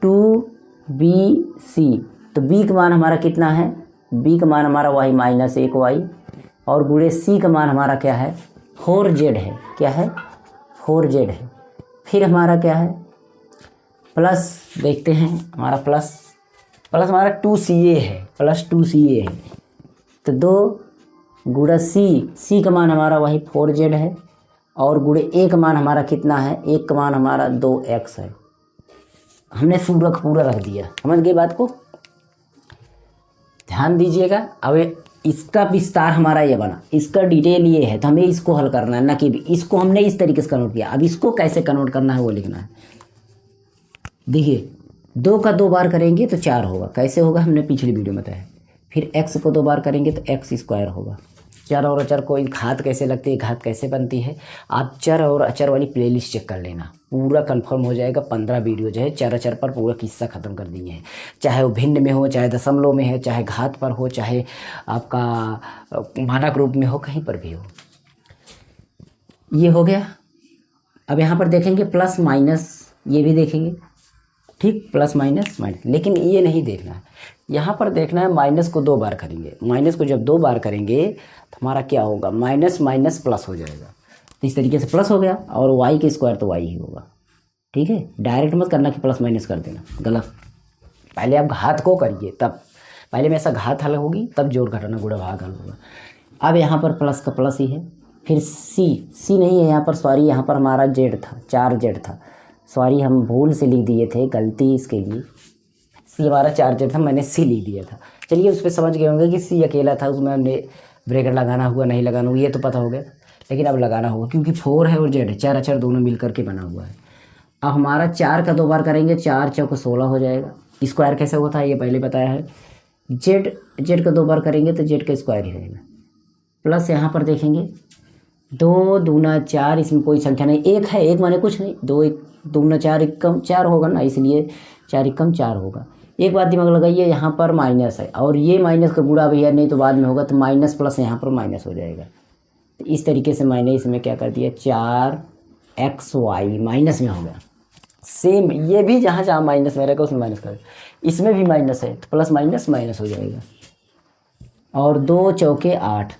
2bc तो b का मान हमारा कितना है, b का मान हमारा वही -1y और गुणे c का मान हमारा क्या है 4z है, क्या है 4z है। फिर हमारा क्या है प्लस, देखते हैं हमारा प्लस हमारा 2ca है, +2ca है तो 2 गुणा c का मान हमारा वही 4z है और गुणे a का मान हमारा कितना है, a का मान हमारा 2x है। हमने पूरा रख दिया, समझ गए बात को, ध्यान दीजिएगा। अब इसका विस्तार हमारा ये बना, इसका डिटेल ये है तो हमें इसको हल करना है, ना कि इसको हमने इस तरीके से कन्वर्ट किया। अब इसको कैसे कन्वर्ट करना है वो लिखना है। देखिए 2 का 2 बार करेंगे तो 4 होगा, कैसे होगा हमने पिछली वीडियो में बताया। फिर x को 2 बार करेंगे तो x² होगा। चर और अचर को घात कैसे लगती है, घात कैसे बनती है, आप चर और अचर वाली प्लेलिस्ट चेक कर लेना, पूरा कंफर्म हो जाएगा। 15 वीडियो जो है चर अचर पर पूरा किस्सा ख़त्म कर दिए हैं, चाहे वो भिन्न में हो, चाहे दशमलव में है, चाहे घात पर हो, चाहे आपका मानक रूप में हो, कहीं पर भी हो। ये हो गया। अब यहाँ पर देखेंगे प्लस माइनस, ये भी देखेंगे, ठीक, प्लस माइनस माइनस, लेकिन ये नहीं देखना है, यहाँ पर देखना है माइनस को 2 बार करेंगे। माइनस को जब 2 बार करेंगे तो हमारा क्या होगा, माइनस माइनस प्लस हो जाएगा, तो इस तरीके से प्लस हो गया और y के स्क्वायर तो y ही होगा। ठीक है, डायरेक्ट मत करना कि प्लस माइनस कर देना, गलत। पहले आप घात को करिए, तब पहले में ऐसा घात हल होगी तब जोड़ घटाना गुणा भाग हल होगा। अब यहाँ पर प्लस का प्लस ही है, फिर सी नहीं है यहाँ पर, सॉरी यहाँ पर हमारा z था, 4z था, सॉरी हम भूल से लिख दिए थे, गलती इसके लिए। सी हमारा 4z था, मैंने सी लिख दिया था। चलिए उस पर समझ गए होंगे कि सी अकेला था, उसमें हमने ब्रैकेट लगाना हुआ नहीं लगाना हुआ ये तो पता हो गया, लेकिन अब लगाना होगा क्योंकि 4 है और z है, 4 अक्षर दोनों मिल करके बना हुआ है। अब हमारा 4 का 2 बार करेंगे, 4 चौक 16 हो जाएगा। स्क्वायर कैसे होता है ये पहले बताया है। z का 2 बार करेंगे तो z का स्क्वायर ही रहेगा। प्लस यहाँ पर देखेंगे 2 दूना 4, इसमें कोई संख्या नहीं, 1 है, 1 माने कुछ नहीं, 2 1 दूना 4 एकम 4 होगा ना, इसलिए 4 एकम 4 होगा। एक बात दिमाग लगाइए, यहाँ पर माइनस है और ये माइनस का गुणा भैया नहीं तो बाद में होगा, तो माइनस प्लस यहाँ पर माइनस हो जाएगा। तो इस तरीके से मैंने इसमें क्या कर दिया, 4xy माइनस में हो गया। सेम ये भी जहाँ जहाँ माइनस में रहेगा उसमें माइनस कर, इसमें भी माइनस है तो प्लस माइनस माइनस हो जाएगा। और 2 चौके 8,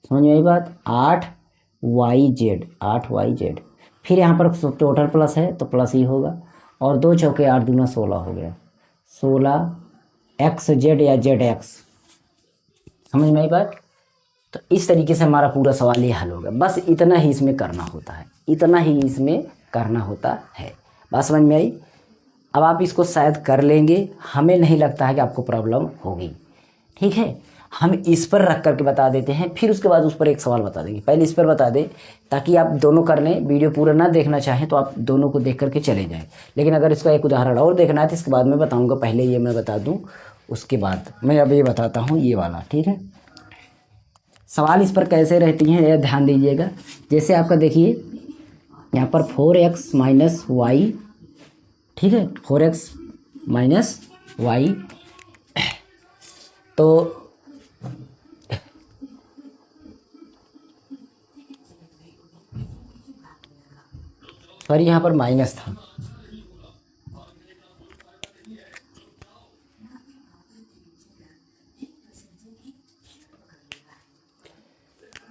समझ में आई बात, 8yz। फिर यहाँ पर टोटल प्लस है तो प्लस ही होगा, और 2 चौके 8 दूना 16 हो गया, 16xz या zx, समझ में आई बात। तो इस तरीके से हमारा पूरा सवाल ये हल होगा। बस इतना ही इसमें करना होता है, इतना ही इसमें करना होता है। बात समझ में आई। अब आप इसको शायद कर लेंगे, हमें नहीं लगता है कि आपको प्रॉब्लम होगी। ठीक है, हम इस पर रख करके बता देते हैं, फिर उसके बाद उस पर एक सवाल बता देंगे। पहले इस पर बता दें ताकि आप दोनों कर लें, वीडियो पूरा ना देखना चाहें तो आप दोनों को देख करके चले जाएं। लेकिन अगर इसका एक उदाहरण और देखना है तो इसके बाद मैं बताऊंगा, पहले ये मैं बता दूं, उसके बाद मैं अब ये बताता हूँ ये वाला। ठीक है, सवाल इस पर कैसे रहती हैं यह ध्यान दीजिएगा। जैसे आपका देखिए यहाँ पर 4x - y, ठीक है, 4x - y, तो सॉरी यहाँ पर माइनस था,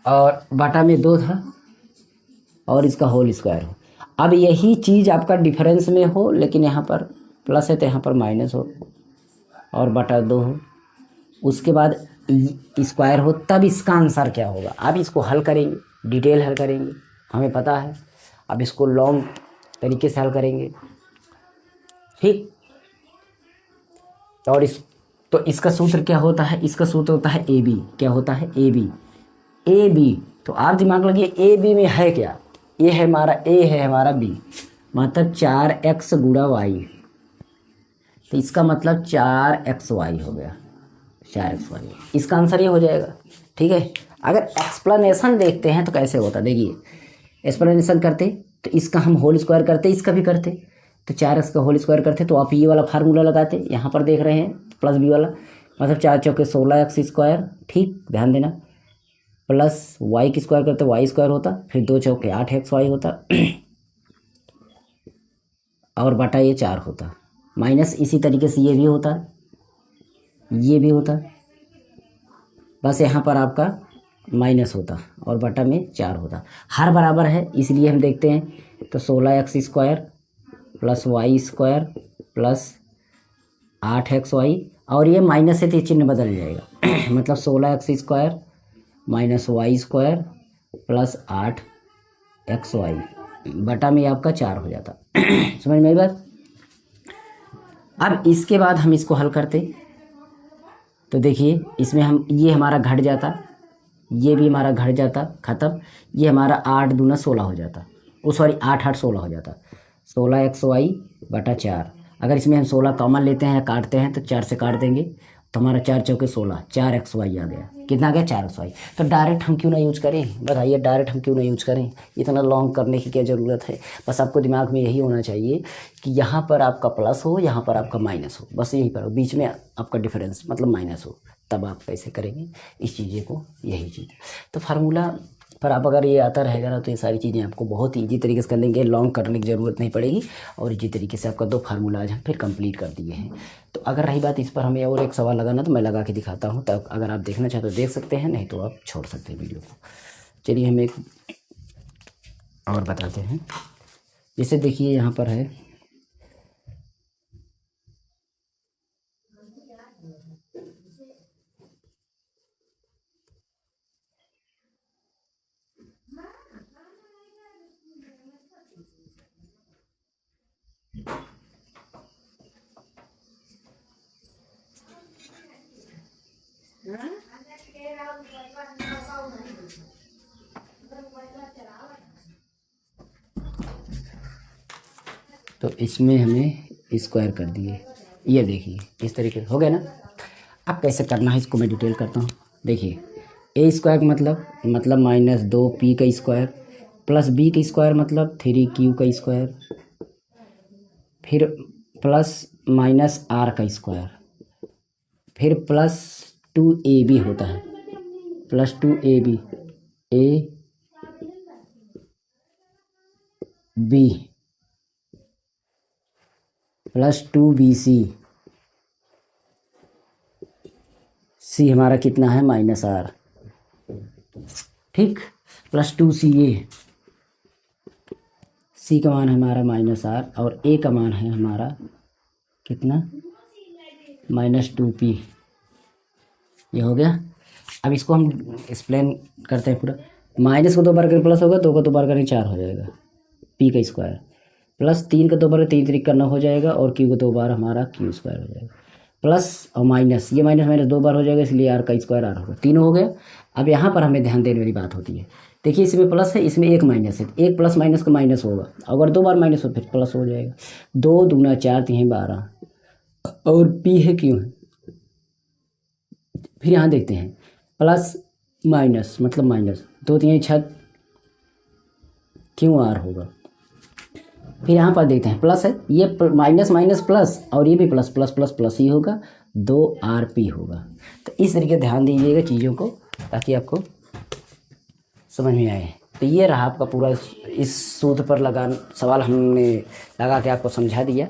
और बटा में 2 था और इसका होल स्क्वायर हो। अब यही चीज़ आपका डिफरेंस में हो, लेकिन यहाँ पर प्लस है तो यहाँ पर माइनस हो और बटा 2 हो, उसके बाद स्क्वायर हो, तब इसका आंसर क्या होगा। अब इसको हल करेंगे, डिटेल हल करेंगे, हमें पता है। अब इसको लॉन्ग तरीके से हल करेंगे, ठीक। और तो इसका सूत्र क्या होता है, इसका सूत्र होता है AB। क्या होता है, AB। तो आप दिमाग लगाइए, AB में है क्या, ये है हमारा A, है हमारा B, मतलब 4x गुणा y, तो इसका मतलब 4xy हो गया, 4xy। इसका आंसर ये हो जाएगा। ठीक है, अगर एक्सप्लेनेशन देखते हैं तो कैसे होता, देखिए एक्सप्लेनेशन करते तो इसका हम होल स्क्वायर करते, इसका भी करते, तो 4x का होल स्क्वायर करते, तो आप ये वाला फार्मूला लगाते, यहाँ पर देख रहे हैं प्लस बी वाला, मतलब 4 चौके 16x स्क्वायर, ठीक ध्यान देना, प्लस वाई की स्क्वायर करते वाई स्क्वायर होता, फिर 2 चौके 8xy होता और बटा ये 4 होता, माइनस इसी तरीके से ये भी होता, ये भी होता, बस यहाँ पर आपका माइनस होता और बटा में 4 होता, हर बराबर है इसलिए हम देखते हैं, तो 16x square plus Y square plus 8xy, और ये माइनस से तो चिन्ह बदल जाएगा मतलब 16x square minus Y square plus 8xy बटा में आपका 4 हो जाता समझ में आई बात। अब इसके बाद हम इसको हल करते, तो देखिए इसमें हम ये हमारा घट जाता, ये भी हमारा घट जाता, ख़त्म, ये हमारा 8 दूना 16 हो जाता, सॉरी 8 8 16 हो जाता, 16xy बटा 4, अगर इसमें हम 16 कॉमन लेते हैं काटते हैं तो 4 से काट देंगे, तो हमारा 4 चौके 16, 4xy आ गया, कितना आ गया 4xy। तो डायरेक्ट हम क्यों ना यूज करें, बताइए डायरेक्ट हम क्यों ना यूज करें, इतना लॉन्ग करने की क्या ज़रूरत है। बस आपको दिमाग में यही होना चाहिए कि यहाँ पर आपका प्लस हो, यहाँ पर आपका माइनस हो, बस यही पर हो, बीच में आपका डिफरेंस मतलब माइनस हो, तब आप कैसे करेंगे इस चीज़ें को, यही चीज़। तो फार्मूला पर आप अगर ये आता रहेगा ना तो ये सारी चीज़ें आपको बहुत ईजी तरीके से कर लेंगे, लॉन्ग करने की ज़रूरत नहीं पड़ेगी, और इसी तरीके से आपका 2 फार्मूला आज हम फिर कंप्लीट कर दिए हैं। तो अगर रही बात इस पर हमें और एक सवाल लगाना तो मैं लगा के दिखाता हूँ, तब अगर आप देखना चाहते तो देख सकते हैं, नहीं तो आप छोड़ सकते हैं वीडियो को। चलिए हम एक और बताते हैं, जैसे देखिए यहाँ पर है तो इसमें हमें स्क्वायर कर दिए, ये देखिए इस तरीके से हो गया ना। अब कैसे करना है इसको मैं डिटेल करता हूँ। देखिए ए स्क्वायर का मतलब माइनस 2p का स्क्वायर प्लस बी का स्क्वायर मतलब 3q का स्क्वायर, फिर प्लस माइनस आर का स्क्वायर, फिर प्लस 2ab होता है, plus 2ab A B plus 2bc, C हमारा कितना है माइनस आर, ठीक, प्लस 2ca, सी का मान है हमारा माइनस आर और ए का मान है हमारा कितना माइनस 2p, ये हो गया। अब इसको हम एक्सप्लेन करते हैं पूरा, माइनस को 2 बार करें प्लस होगा, 2 को 2 बार करें 4 हो जाएगा p का स्क्वायर, प्लस 3 का 2 बार 3 3 करना हो जाएगा, और q को 2 बार हमारा q स्क्वायर हो जाएगा, प्लस और माइनस, ये माइनस माइनस 2 बार हो जाएगा, इसलिए आर का स्क्वायर आर होगा, तीनों हो गया। अब यहाँ पर हमें ध्यान देने वाली बात होती है, देखिए इसमें प्लस है, इसमें एक माइनस है, एक प्लस माइनस का माइनस होगा, अगर 2 बार माइनस हो फिर प्लस हो जाएगा, 2 दूना 4 3 12, और p है क्यों है, फिर यहाँ देखते हैं प्लस माइनस मतलब माइनस 2 3 6 क्यों आर होगा, फिर यहाँ पर देखते हैं प्लस है, ये माइनस माइनस प्लस, और ये भी प्लस प्लस प्लस प्लस ही होगा, 2rp होगा। तो इस तरीके ध्यान दीजिएगा चीज़ों को ताकि आपको समझ में आए। तो ये रहा आपका पूरा इस सूत्र पर लगा सवाल हमने लगा के आपको समझा दिया।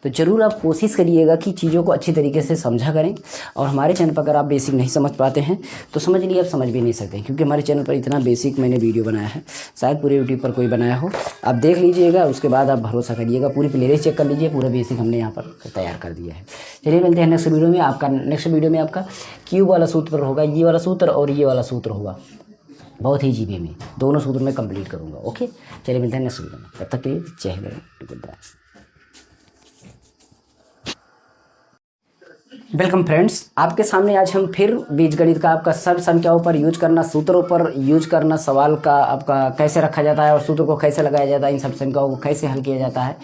तो ज़रूर आप कोशिश करिएगा कि चीज़ों को अच्छी तरीके से समझा करें, और हमारे चैनल पर अगर आप बेसिक नहीं समझ पाते हैं तो समझ लिए आप समझ भी नहीं सकते, क्योंकि हमारे चैनल पर इतना बेसिक मैंने वीडियो बनाया है, शायद पूरे यूट्यूब पर कोई बनाया हो। आप देख लीजिएगा, उसके बाद आप भरोसा करिएगा, पूरी प्लेलिस्ट चेक कर लीजिए, पूरा बेसिक हमने यहाँ पर तैयार कर दिया है। चलिए मिलते हैं नेक्स्ट वीडियो में। नेक्स्ट वीडियो में आपका क्यूब वाला सूत्र होगा, ये वाला सूत्र और ये वाला सूत्र होगा, बहुत ही जीबी में दोनों सूत्र में कंप्लीट करूँगा। ओके, चलिए मिलते हैं नेक्स्ट वीडियो में, तब तक के लिए Jai Hind, goodbye. Welcome friends, आपके सामने आज हम फिर बीजगणित का आपका सर्व संख्याओं पर यूज करना, सूत्रों पर यूज करना, सवाल का आपका कैसे रखा जाता है और सूत्र को कैसे लगाया जाता है, इन सब संख्याओं को कैसे हल किया जाता है।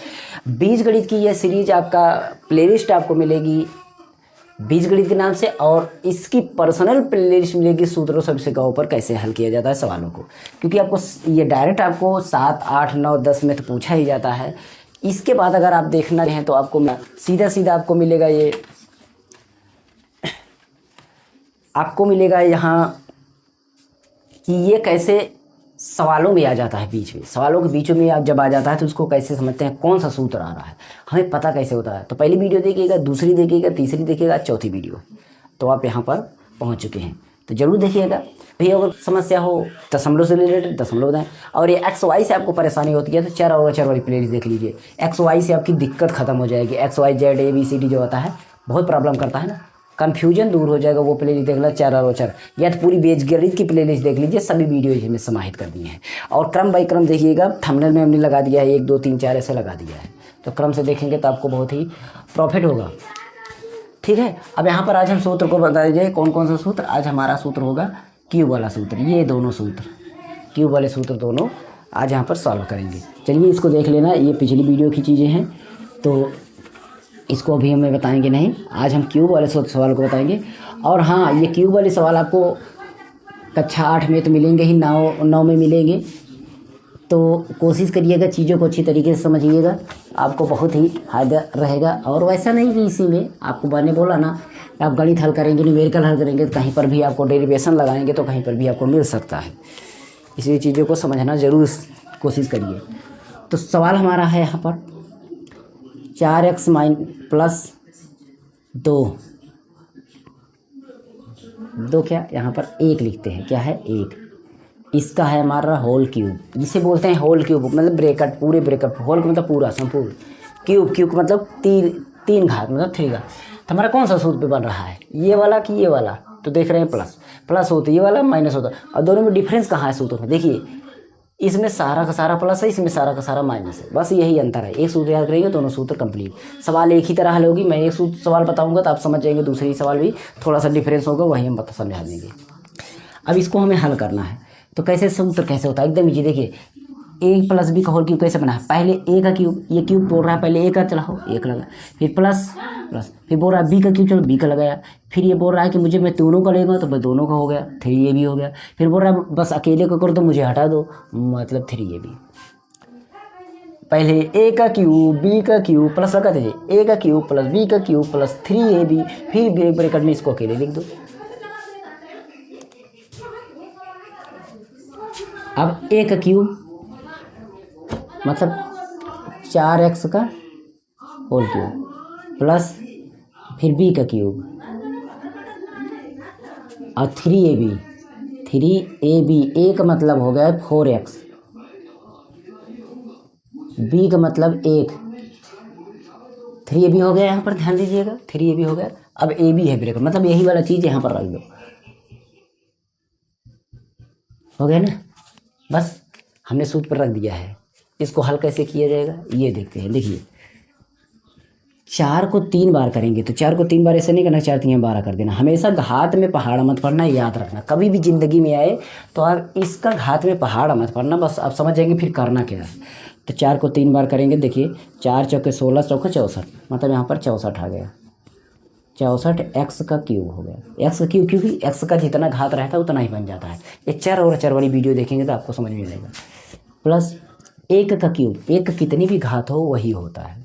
बीजगणित की यह सीरीज आपका प्लेलिस्ट आपको मिलेगी बीजगणित के नाम से, और इसकी पर्सनल प्लेलिस्ट मिलेगी सूत्रों समीकरणों पर कैसे हल किया जाता है सवालों को, क्योंकि आपको ये डायरेक्ट आपको 7, 8, 9, 10 में तो पूछा ही जाता है। इसके बाद अगर आप देखना है तो आपको सीधा सीधा आपको मिलेगा ये, आपको मिलेगा यहाँ कि ये कैसे सवालों में आ जाता है, बीच में सवालों के बीचों में आप जब आ जाता है तो उसको कैसे समझते हैं, कौन सा सूत्र आ रहा है, हमें पता कैसे होता है। तो पहली वीडियो देखिएगा, दूसरी देखिएगा, तीसरी देखिएगा, चौथी वीडियो, तो आप यहाँ पर पहुँच चुके हैं, तो जरूर देखिएगा। भैया अगर समस्या हो दशमलव से रिलेटेड दशमलव बताएं, और ये एक्स वाई से आपको परेशानी होती है तो चर और अचर वाली प्लेलिस्ट देख लीजिए। एक्स वाई से आपकी दिक्कत खत्म हो जाएगी। X Y Z A B C D जो होता है बहुत प्रॉब्लम करता है ना, कन्फ्यूजन दूर हो जाएगा। वो प्लेलिस्ट देख लो, चर और अचर, या तो पूरी बीजगणित की प्लेलिस्ट देख लीजिए, सभी वीडियो इसमें समाहित कर दिए हैं। और क्रम बाई क्रम देखिएगा, थंबनेल में हमने लगा दिया है 1, 2, 3, 4 ऐसे लगा दिया है, तो क्रम से देखेंगे तो आपको बहुत ही प्रॉफिट होगा। ठीक है, अब यहाँ पर आज हम सूत्र को बता दीजिए कौन कौन सा सूत्र। आज हमारा सूत्र होगा क्यूब वाला सूत्र, ये दोनों सूत्र, क्यूब वाले सूत्र दोनों आज यहाँ पर सॉल्व करेंगे। चलिए इसको देख लेना, ये पिछली वीडियो की चीज़ें हैं तो इसको अभी हमें बताएंगे नहीं, आज हम क्यूब वाले सवाल को बताएंगे। और हाँ, ये क्यूब वाले सवाल आपको कक्षा 8 में तो मिलेंगे ही, 9 में मिलेंगे, तो कोशिश करिएगा चीज़ों को अच्छी तरीके से समझिएगा, आपको बहुत ही फायदा रहेगा। और वैसा नहीं कि इसी में आपको मैंने बोला ना, आप गणित हल करेंगे, न्यूमेरिकल हल करेंगे तो कहीं पर भी आपको डेरिवेशन लगाएंगे तो कहीं पर भी आपको मिल सकता है, इसलिए चीज़ों को समझना ज़रूर कोशिश करिए। तो सवाल हमारा है यहाँ पर 4x प्लस 2 क्या यहाँ पर 1 लिखते हैं, क्या है 1, इसका है हमारा होल क्यूब, जिसे बोलते हैं होल क्यूब, मतलब ब्रैकेट, पूरे ब्रैकेट, होल का मतलब पूरा संपूर्ण, क्यूब, क्यूब मतलब 3 घात मतलब 3 घात। तो हमारा कौन सा सूत्र पे बन रहा है, ये वाला कि ये वाला, तो देख रहे हैं प्लस प्लस होता है ये वाला, माइनस होता है, और दोनों में डिफरेंस कहाँ है सूत्र में, देखिए इसमें सारा का सारा प्लस है, इसमें सारा का सारा माइनस है, बस यही अंतर है। एक सूत्र याद करेंगे, दोनों सूत्र कंप्लीट। सवाल एक ही तरह हल होगी, मैं एक सूत्र सवाल बताऊंगा तो आप समझ जाएंगे, दूसरी सवाल भी थोड़ा सा डिफरेंस होगा, वही हम समझा देंगे। अब इसको हमें हल करना है, तो कैसे सूत्र कैसे होता है, एकदम ईजी। देखिए a प्लस बी का होल क्यूब कैसे बना है, पहले a का क्यूब, ये क्यूब बोल रहा है पहले a का, चलाओ 1 लगा, फिर प्लस प्लस, फिर बोल रहा है b का क्यूब, चलो b का लगाया, फिर ये बोल रहा है कि मुझे मैं दोनों का लेगा तो मैं दोनों का हो गया, 3ab हो गया, फिर बोल रहा है बस अकेले का करो तो मुझे हटा दो, मतलब 3ab। पहले a का क्यूब b का क्यूब प्लस लगा दीजिए, a का क्यूब प्लस b का क्यूब प्लस 3ab, फिर ब्रैकेट में इसको अकेले लिख दो। अब a का क्यूब मतलब 4x का होल क्यूब प्लस फिर b का क्यूब और 3ab, a का मतलब हो गया 4x, b का मतलब 1, 3ab हो गया, यहाँ पर ध्यान दीजिएगा 3ab हो गया। अब ab है ब्रैकेट, मतलब यही वाला चीज़ यहाँ पर रख दो, हो गया ना, बस हमने सूत्र पर रख दिया है। इसको हल कैसे किया जाएगा ये देखते हैं। देखिए 4 को 3 बार करेंगे, तो 4 को 3 बार ऐसे नहीं करना, 4 3 12 कर देना। हमेशा घात में पहाड़ मत पढ़ना, याद रखना, कभी भी जिंदगी में आए तो आप इसका घात में पहाड़ मत पढ़ना, बस आप समझ जाएंगे फिर करना क्या है। तो 4 को 3 बार करेंगे, देखिए 4 चौके 16, चौके 64, मतलब यहाँ पर 64 आ गया, 64 x का क्यूब हो गया। x का क्यूब क्योंकि x का जितना घात रहता है उतना ही बन जाता है। ये चर और अचर वाली वीडियो देखेंगे तो आपको समझ में आएगा। प्लस 1 का क्यूब, 1 कितनी भी घात हो वही होता है,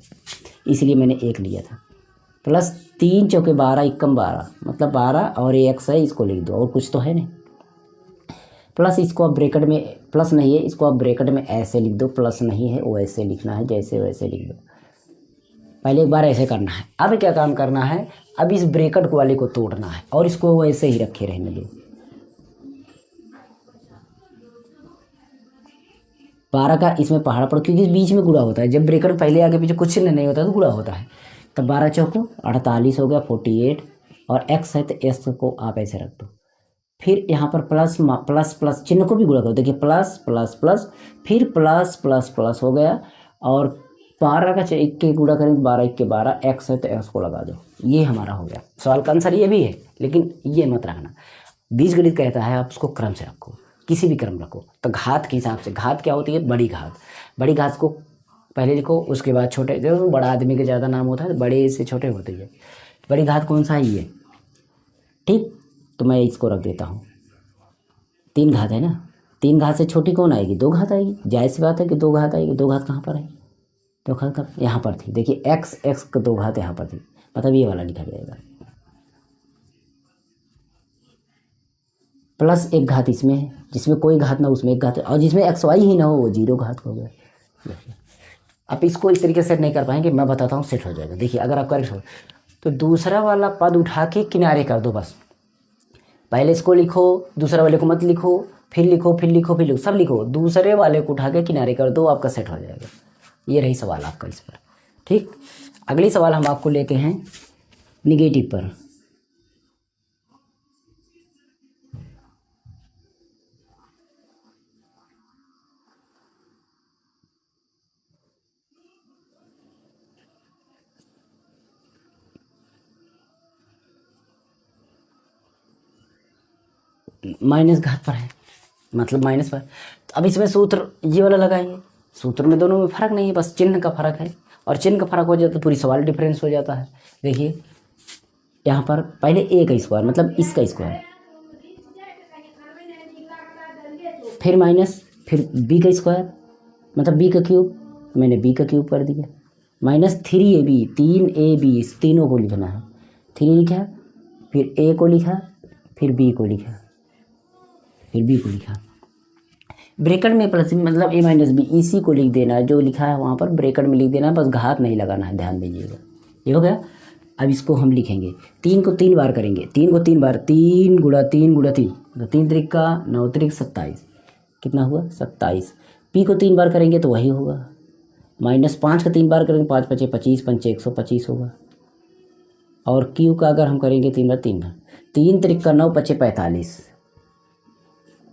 इसलिए मैंने 1 लिया था। प्लस 3 चौके 12, 1 12 मतलब 12, और ये x है इसको लिख दो, और कुछ तो है नहीं। प्लस इसको आप ब्रैकेट में, प्लस नहीं है इसको आप ब्रैकेट में ऐसे लिख दो, प्लस नहीं है वो ऐसे लिखना है, जैसे वैसे लिख दो। पहले एक बार ऐसे करना है। अब क्या काम करना है, अब इस ब्रैकेट वाले को तोड़ना है और इसको वैसे ही रखे रहने दो। 12 का इसमें पहाड़ पर, क्योंकि बीच में गुणा होता है, जब ब्रैकेट पहले आगे पीछे कुछ नहीं होता तो गुणा होता है। तब 12 चौको 48 हो गया, 48, और x है तो x को आप ऐसे रख दो। फिर यहाँ पर प्लस प्लस प्लस चिन्ह को भी गुणा करो, देखिए प्लस प्लस प्लस, फिर प्लस प्लस प्लस हो गया, और 12 का 1 के गुणा करेंगे, 12 1 के 12, x है तो x को लगा दो। ये हमारा हो गया। सवाल का आंसर ये भी है, लेकिन ये मत रखना, बीजगणित कहता है आप उसको क्रम से रखो, किसी भी क्रम रखो। तो घात के हिसाब से, घात क्या होती है, बड़ी घात, बड़ी घात को पहले लिखो, उसके बाद छोटे, जो बड़ा आदमी के ज़्यादा नाम होता है, बड़े से छोटे होते हैं, बड़ी घात कौन सा है ये, ठीक। तो मैं इसको रख देता हूँ, 3 घात है ना, 3 घात से छोटी कौन आएगी, 2 घात आएगी। जाहिर सी बात है कि 2 घात आएगी। 2 घात कहाँ पर है, 2 घात कब यहाँ पर थी, देखिए x का 2 घात यहाँ पर थी, मतलब ये वाला लिखा जाएगा, प्लस 1 घात इसमें है, जिसमें कोई घात ना उसमें 1 घात है, और जिसमें एक्स वाई ही ना हो वो 0 घात हो गया। अब इसको इस तरीके से सेट नहीं कर पाएंगे, मैं बताता हूँ, सेट हो जाएगा। देखिए अगर आप करेक्ट हो तो दूसरा वाला पद उठा के किनारे कर दो बस। पहले इसको लिखो, दूसरे वाले को मत लिखो, फिर लिखो, फिर लिखो, फिर लिखो, सब लिखो, दूसरे वाले को उठा के किनारे कर दो, आपका सेट हो जाएगा। ये रही सवाल आपका इस पर, ठीक। अगली सवाल हम आपको लेते हैं निगेटिव पर। माइनस घात पर है, मतलब माइनस पर। तो अब इसमें सूत्र ये वाला लगाएंगे, सूत्र में दोनों में फर्क नहीं है, बस चिन्ह का फर्क है, और चिन्ह का फर्क हो जाता है तो पूरी सवाल डिफरेंस हो जाता है। देखिए यहाँ पर पहले ए का स्क्वायर, मतलब इसका स्क्वायर, फिर माइनस, फिर बी का स्क्वायर, मतलब बी का क्यूब, मैंने बी का क्यूब कर दिया, माइनस 3ab, 3ab, इस तीनों को लिखना है, 3 लिखा, फिर ए को लिखा, फिर बी को लिखा, फिर बी को लिखा, ब्रैकेट में प्लस, मतलब ए माइनस बी, इसी को लिख देना है, जो लिखा है वहाँ पर ब्रैकेट में लिख देना है, बस घात नहीं लगाना है, ध्यान दीजिएगा। ये हो गया। अब इसको हम लिखेंगे, 3 को 3 बार करेंगे, 3 को 3 बार, 3 गुणा 3 गुणा 3, तो 3 त्रिक का 9 त्रिक 27, कितना हुआ 27। पी को 3 बार करेंगे तो वही होगा, माइनस 5 का 3 बार करेंगे, 5 पचे 25, पंचे 125 होगा। और क्यू का अगर हम करेंगे 3 बार, 3 त्रिक का 9 पचे 45,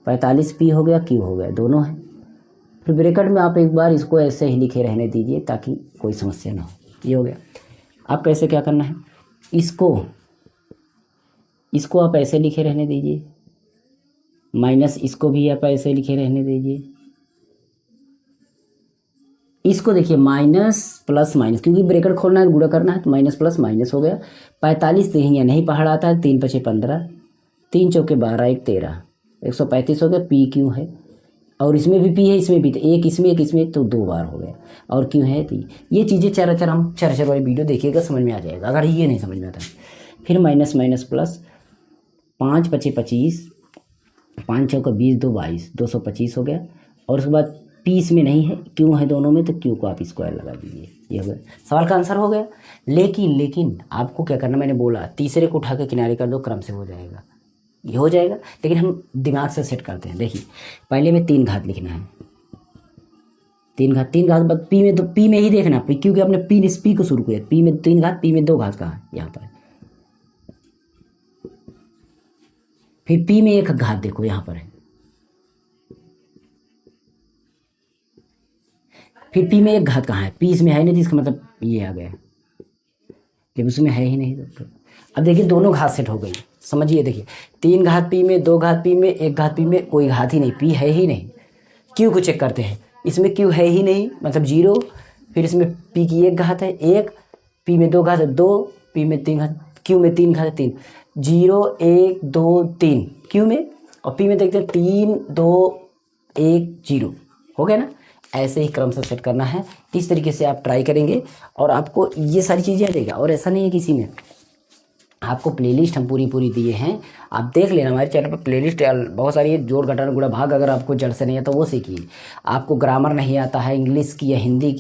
45 पी हो गया, क्यू हो गया, दोनों है। फिर ब्रैकेट में आप एक बार इसको ऐसे ही लिखे रहने दीजिए ताकि कोई समस्या ना हो। ये हो गया। आप कैसे क्या करना है, इसको आप ऐसे लिखे रहने दीजिए, माइनस इसको भी आप ऐसे लिखे रहने दीजिए। इसको देखिए माइनस प्लस माइनस, क्योंकि ब्रैकेट खोलना है, गुणा करना है, तो माइनस प्लस माइनस हो गया। 45 देखेंगे नहीं पहाड़ आता है, 3 पचे 15, 3 चौके 12, 1 13, 135 हो गया। पी क्यों है, और इसमें भी पी है, इसमें भी, तो एक इसमें, तो 2 बार हो गया। और क्यों है तो ये चीज़ें चार हम चार वाली वीडियो देखिएगा, समझ में आ जाएगा, अगर ये नहीं समझ में आता। फिर माइनस माइनस प्लस, 5 पचे 25, 5 चौका 20, 2 22, 225 हो गया। और उसके बाद पी इसमें नहीं है, क्यों है दोनों में, तो क्यों को आप स्क्वायर लगा दीजिए। ये हो गया, सवाल का आंसर हो गया। लेकिन आपको क्या करना, मैंने बोला तीसरे को उठा के किनारे कर दो, क्रम से हो जाएगा, ये हो जाएगा। लेकिन हम दिमाग से सेट करते हैं। देखिए पहले में 3 घात लिखना है, 3 घात बाद पी में, तो पी में ही देखना, क्योंकि आपने पी को शुरू किया, पी में 3 घात, पी में 2 घात कहाँ है, यहाँ पर। फिर पी में 1 घात देखो यहाँ पर है, फिर पी में 1 घात कहाँ है, पी इसमें है नहीं, तो इसका मतलब ये आ गया, जब उसमें है ही नहीं तो। अब देखिए दोनों घात सेट हो गई, समझिए। देखिए 3 घात पी में, 2 घात पी में, 1 घात पी में, कोई घात ही नहीं, पी है ही नहीं। क्यू को चेक करते हैं, इसमें क्यू है ही नहीं, मतलब 0। फिर इसमें पी की 1 घात है 1, पी में 2 घात है 2, पी में 3 घात, क्यू में 3 घात है 3, 0 1 2 3 क्यू में, और पी में देखते हैं 3 2 1 0, हो गया ना। ऐसे ही क्रम से सेट करना है, इस तरीके से आप ट्राई करेंगे और आपको ये सारी चीज़ें आ जाएगा। और ऐसा नहीं है किसी में, आपको प्लेलिस्ट हम पूरी दिए हैं, आप देख लेना हमारे चैनल पर प्लेलिस्ट बहुत सारी है। जोड़ घटाना गुणा भाग अगर आपको जड़ से नहीं आता वो सीखिए। आपको ग्रामर नहीं आता है इंग्लिश की या हिंदी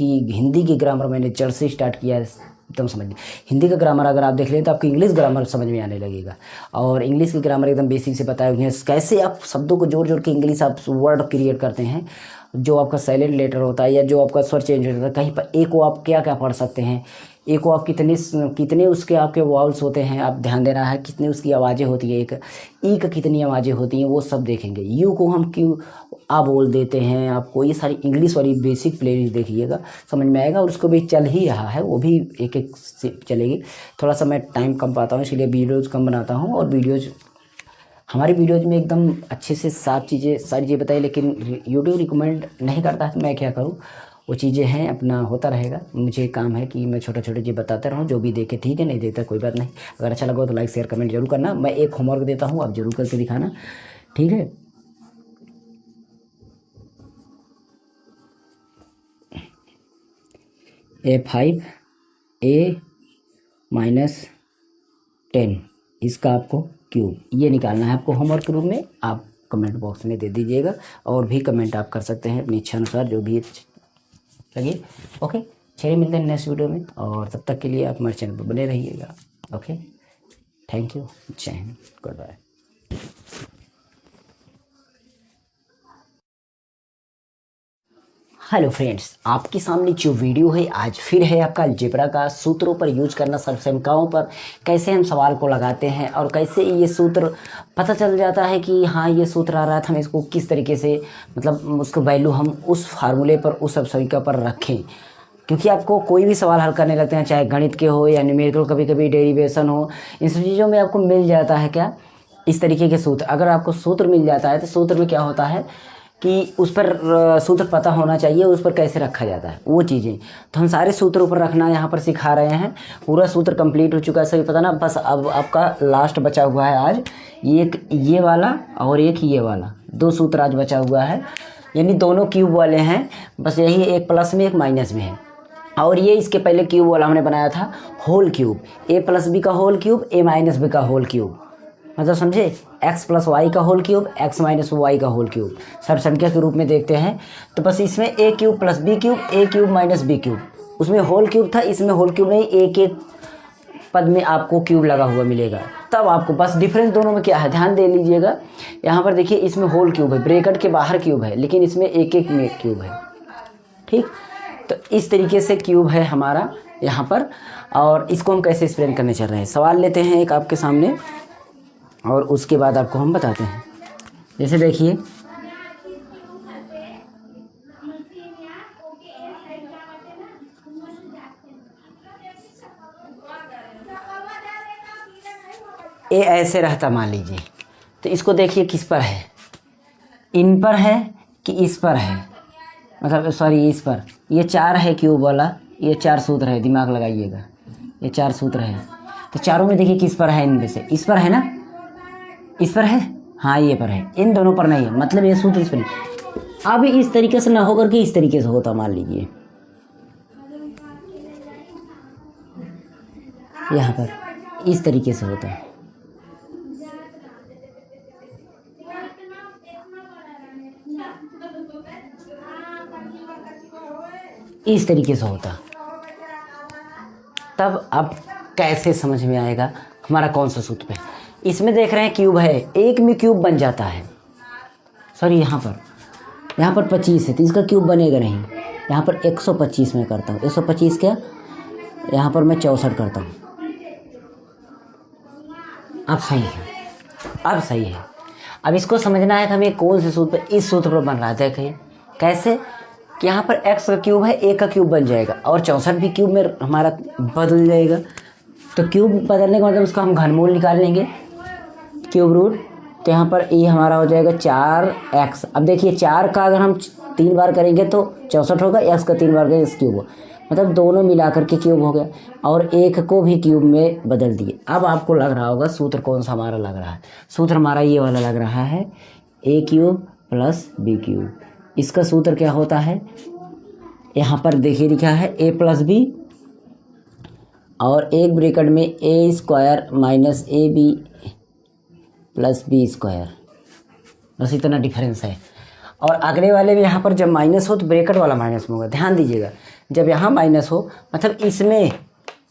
की ग्रामर मैंने जड़ से स्टार्ट किया है, एकदम समझ लीजिए। हिंदी का ग्रामर अगर आप देख लें तो आपको इंग्लिश ग्रामर समझ में आने लगेगा। और इंग्लिश की ग्रामर एकदम बेसिक से बताए हुए हैं, कैसे आप शब्दों को जोड़ के इंग्लिश आप वर्ड क्रिएट करते हैं। जो आपका साइलेंट लेटर होता है या जो आपका स्वर चेंज होता है, कहीं पर ए को आप क्या क्या पढ़ सकते हैं, ए को आप कितने उसके आपके वाउल्स होते हैं, आप ध्यान देना है, कितने उसकी आवाज़ें होती है, एक ई का कितनी आवाज़ें होती हैं, वो सब देखेंगे। यू को हम क्यों आ बोल देते हैं, आपको ये सारी इंग्लिश वाली बेसिक प्लेलिस्ट देखिएगा, समझ में आएगा। और उसको भी चल ही रहा है, वो भी एक से चलेगी। थोड़ा सा मैं टाइम कम पाता हूँ, इसलिए वीडियोज़ कम बनाता हूँ, और हमारी वीडियोज़ में एकदम अच्छे से सारी चीज़ें बताई, लेकिन यूट्यूब रिकमेंड नहीं करता है तो मैं क्या करूँ, वो चीज़ें हैं, अपना होता रहेगा। मुझे काम है कि मैं छोटे छोटे चीज़ बताते रहूँ, जो भी देखे ठीक है, नहीं देता कोई बात नहीं। अगर अच्छा लगा तो लाइक शेयर कमेंट जरूर करना। मैं एक होमवर्क देता हूँ, आप जरूर करके दिखाना, ठीक है। A5 A-10 इसका आपको क्यूब ये निकालना है आपको होमवर्क के रूप में। आप कमेंट बॉक्स में दे दीजिएगा, और भी कमेंट आप कर सकते हैं अपनी इच्छा अनुसार, जो भी लगे। ओके, चलिए मिलते हैं नेक्स्ट वीडियो में, और तब तक के लिए आप हमारे चैनल पर बने रहिएगा। Okay, thank you, Jai Hind, goodbye. Hello friends, आपके सामने जो वीडियो है आज फिर है आपका अलजेब्रा का सूत्रों पर यूज करना, सर्वसंख्याओं पर कैसे हम सवाल को लगाते हैं, और कैसे ये सूत्र पता चल जाता है कि हाँ ये सूत्र आ रहा था, हम इसको किस तरीके से मतलब उसका वैल्यू हम उस फार्मूले पर, उस सर्वसंख्या पर रखें। क्योंकि आपको कोई भी सवाल हल करने लगते हैं, चाहे गणित के हो या न्यूमेरिकल, कभी कभी डेरिवेशन हो, इन सब चीज़ों में आपको मिल जाता है क्या, इस तरीके के सूत्र। अगर आपको सूत्र मिल जाता है तो सूत्र में क्या होता है कि उस पर सूत्र पता होना चाहिए, उस पर कैसे रखा जाता है वो चीज़ें। तो हम सारे सूत्रों पर रखना यहाँ पर सिखा रहे हैं। पूरा सूत्र कंप्लीट हो चुका है, सही पता ना। बस अब आपका लास्ट बचा हुआ है आज, एक ये वाला और एक ये वाला, 2 सूत्र आज बचा हुआ है, यानी दोनों क्यूब वाले हैं। बस यही, एक प्लस में एक माइनस में है। और ये इसके पहले क्यूब वाला हमने बनाया था होल क्यूब, A+B का होल क्यूब, A-B का होल क्यूब, मतलब समझे, x+y का होल क्यूब, x-y का होल क्यूब, सर्वसंख्या के रूप में देखते हैं। तो बस इसमें a cube plus b cube, a cube minus b cube, उसमें होल क्यूब था, इसमें होल क्यूब नहीं, एक एक पद में आपको क्यूब लगा हुआ मिलेगा। तब आपको बस डिफरेंस दोनों में क्या है ध्यान दे लीजिएगा। यहाँ पर देखिए, इसमें होल क्यूब है, ब्रैकेट के बाहर क्यूब है, लेकिन इसमें एक एक में क्यूब है, ठीक। तो इस तरीके से क्यूब है हमारा यहाँ पर, और इसको हम कैसे एक्सप्लेन करने चल रहे हैं। सवाल लेते हैं एक आपके सामने, और उसके बाद आपको हम बताते हैं। जैसे देखिए, ए ऐसे रहता मान लीजिए, तो इसको देखिए किस पर है, इन पर है कि इस पर है, मतलब सॉरी इस पर। ये 4 है क्यूब वाला, ये 4 सूत्र है, दिमाग लगाइएगा, ये 4 सूत्र है। तो चारों में देखिए किस पर है, इनमें से इस पर है ना, इस पर है, हाँ ये पर है, इन दोनों पर नहीं है, मतलब ये सूत्र इस पर नहीं। अब इस तरीके से ना होकर के इस तरीके से होता मान लीजिए, यहाँ पर इस तरीके से होता है, इस तरीके से होता। तब अब कैसे समझ में आएगा हमारा कौन सा सूत्र है। इसमें देख रहे हैं क्यूब है, एक में क्यूब बन जाता है, सॉरी यहाँ पर 25 है तो इसका क्यूब बनेगा नहीं। यहाँ पर 125 में करता हूँ, 125 क्या, यहाँ पर मैं 64 करता हूँ। अब सही है, अब सही है। अब इसको समझना है कि हमें कौन से सूत्र पर, इस सूत्र पर बन रहा है। देखिए कैसे कि यहाँ पर x का क्यूब है, a का क्यूब बन जाएगा, और 64 भी क्यूब में हमारा बदल जाएगा। तो क्यूब बदलने का मतलब उसका हम घनमूल निकाल लेंगे, क्यूब रूट। तो यहाँ पर ये हमारा हो जाएगा 4x। अब देखिए 4 का अगर हम 3 बार करेंगे तो 64 होगा, x का 3 बार करेंगे इस क्यूब, मतलब दोनों मिलाकर के क्यूब हो गया, और एक को भी क्यूब में बदल दिए। अब आपको लग रहा होगा सूत्र कौन सा हमारा लग रहा है। सूत्र हमारा ये वाला लग रहा है, a cube plus b cube. इसका सूत्र क्या होता है, यहाँ पर देखिए लिखा है a+b, और एक ब्रैकेट में a² minus ab plus b², बस इतना डिफरेंस है। और अगले वाले में यहाँ पर जब माइनस हो तो ब्रैकेट वाला माइनस में होगा, ध्यान दीजिएगा। जब यहाँ माइनस हो मतलब इसमें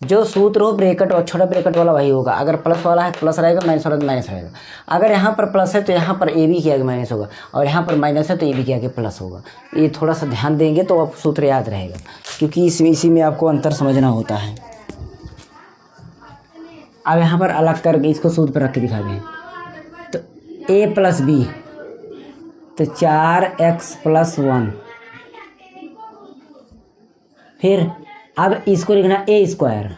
जो सूत्र हो ब्रैकेट और छोटा ब्रैकेट वाला वही होगा। अगर प्लस वाला है प्लस रहेगा, माइनस वाला तो माइनस रहेगा। अगर यहाँ पर प्लस है तो यहाँ पर ए बी के आगे माइनस होगा, और यहाँ पर माइनस है तो ए बी के आगे प्लस होगा। ये थोड़ा सा ध्यान देंगे तो आप सूत्र याद रहेगा, क्योंकि इसी में आपको अंतर समझना होता है। अब यहाँ पर अलग करके इसको सूत्र पर रख के दिखा दें, तो a+b तो 4x + 1, फिर अब इसको लिखना a²,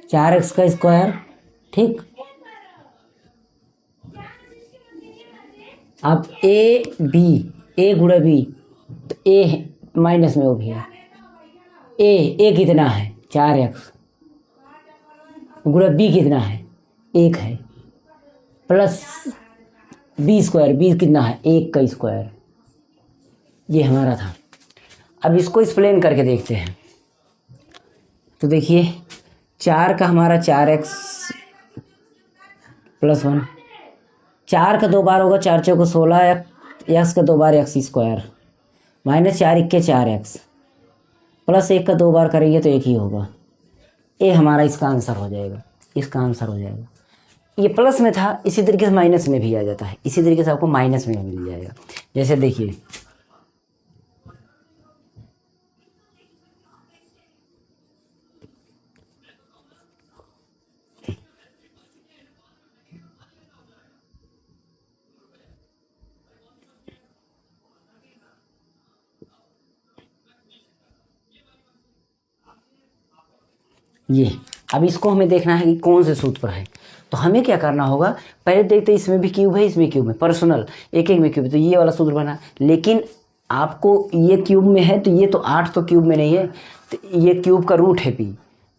4x का स्क्वायर, ठीक। अब a b ए गुणा बी, तो ए माइनस में वो भी है। ए कितना है 4x गुणा बी कितना है 1 है, प्लस बी स्क्वायर, बी कितना है 1 का स्क्वायर, ये हमारा था। अब इसको एक्सप्लेन करके देखते हैं। तो देखिए 4 का हमारा 4x प्लस 1, 4 का 2 बार होगा 4 चौको 16, x का 2 बार x स्क्वायर, माइनस 4 इक्के 4x, प्लस 1 का 2 बार करेंगे तो 1 ही होगा। ये हमारा इसका आंसर हो जाएगा, इसका आंसर हो जाएगा। ये प्लस में था, इसी तरीके से माइनस में भी आ जाता है, इसी तरीके से आपको माइनस में मिल जाएगा। जैसे देखिए ये, अब इसको हमें देखना है कि कौन से सूत्र पर है। तो हमें क्या करना होगा, पहले देखते हैं इसमें भी क्यूब है, इसमें क्यूब है, पर्सनल एक में क्यूब है, तो ये वाला सूत्र बना। लेकिन आपको ये क्यूब में है तो ये तो 8 तो क्यूब में नहीं है, तो ये क्यूब का रूट है पी,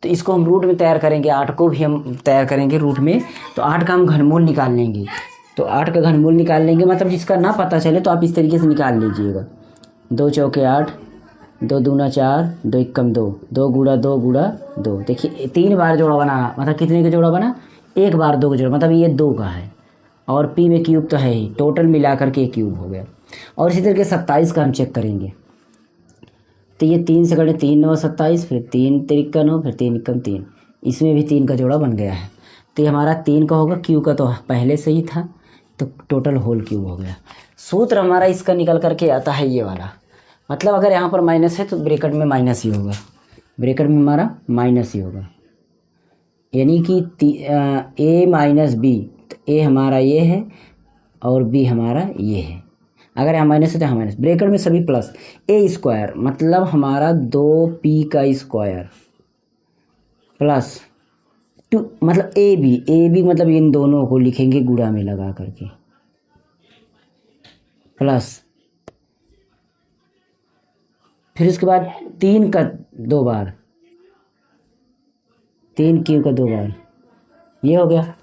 तो इसको हम रूट में तैयार करेंगे, 8 को भी हम तैयार करेंगे रूट में। तो 8 का हम घनमूल निकाल लेंगे, तो 8 का घनमूल निकाल लेंगे, मतलब जिसका ना पता चले तो आप इस तरीके से निकाल लीजिएगा। 2 चौके 8, 2 दूना 4, 2 एकम 2, 2 गुणा 2 गुणा 2। देखिए 3 बार जोड़ा बनाना, मतलब कितने का जोड़ा बना, 1 बार 2 का जोड़ा, मतलब ये 2 का है, और पी में क्यूब तो है ही, टोटल मिलाकर के क्यूब हो गया। और इसी तरीके 27 का हम चेक करेंगे, तो ये 3 से करें 3 9 27, फिर 3 तिरिक्का 9, फिर 3 एकम 3, इसमें भी 3 का जोड़ा बन गया है। तो ये हमारा 3 का होगा, क्यू का तो पहले से ही था, तो टोटल होल क्यूब हो गया। सूत्र हमारा इसका निकल करके आता है ये वाला, मतलब अगर यहाँ पर माइनस है तो ब्रैकेट में माइनस ही होगा, ब्रैकेट में हमारा माइनस ही होगा, यानी कि ए माइनस बी, तो ए हमारा ये है और बी हमारा ये है। अगर यहाँ माइनस है तो यहाँ माइनस, ब्रैकेट में सभी प्लस, ए स्क्वायर मतलब हमारा 2p का स्क्वायर प्लस 2, मतलब ए बी मतलब इन दोनों को लिखेंगे गुणा में लगा करके, प्लस फिर उसके बाद 3 का 2 बार, 3 क्यू का 2 बार, ये हो गया।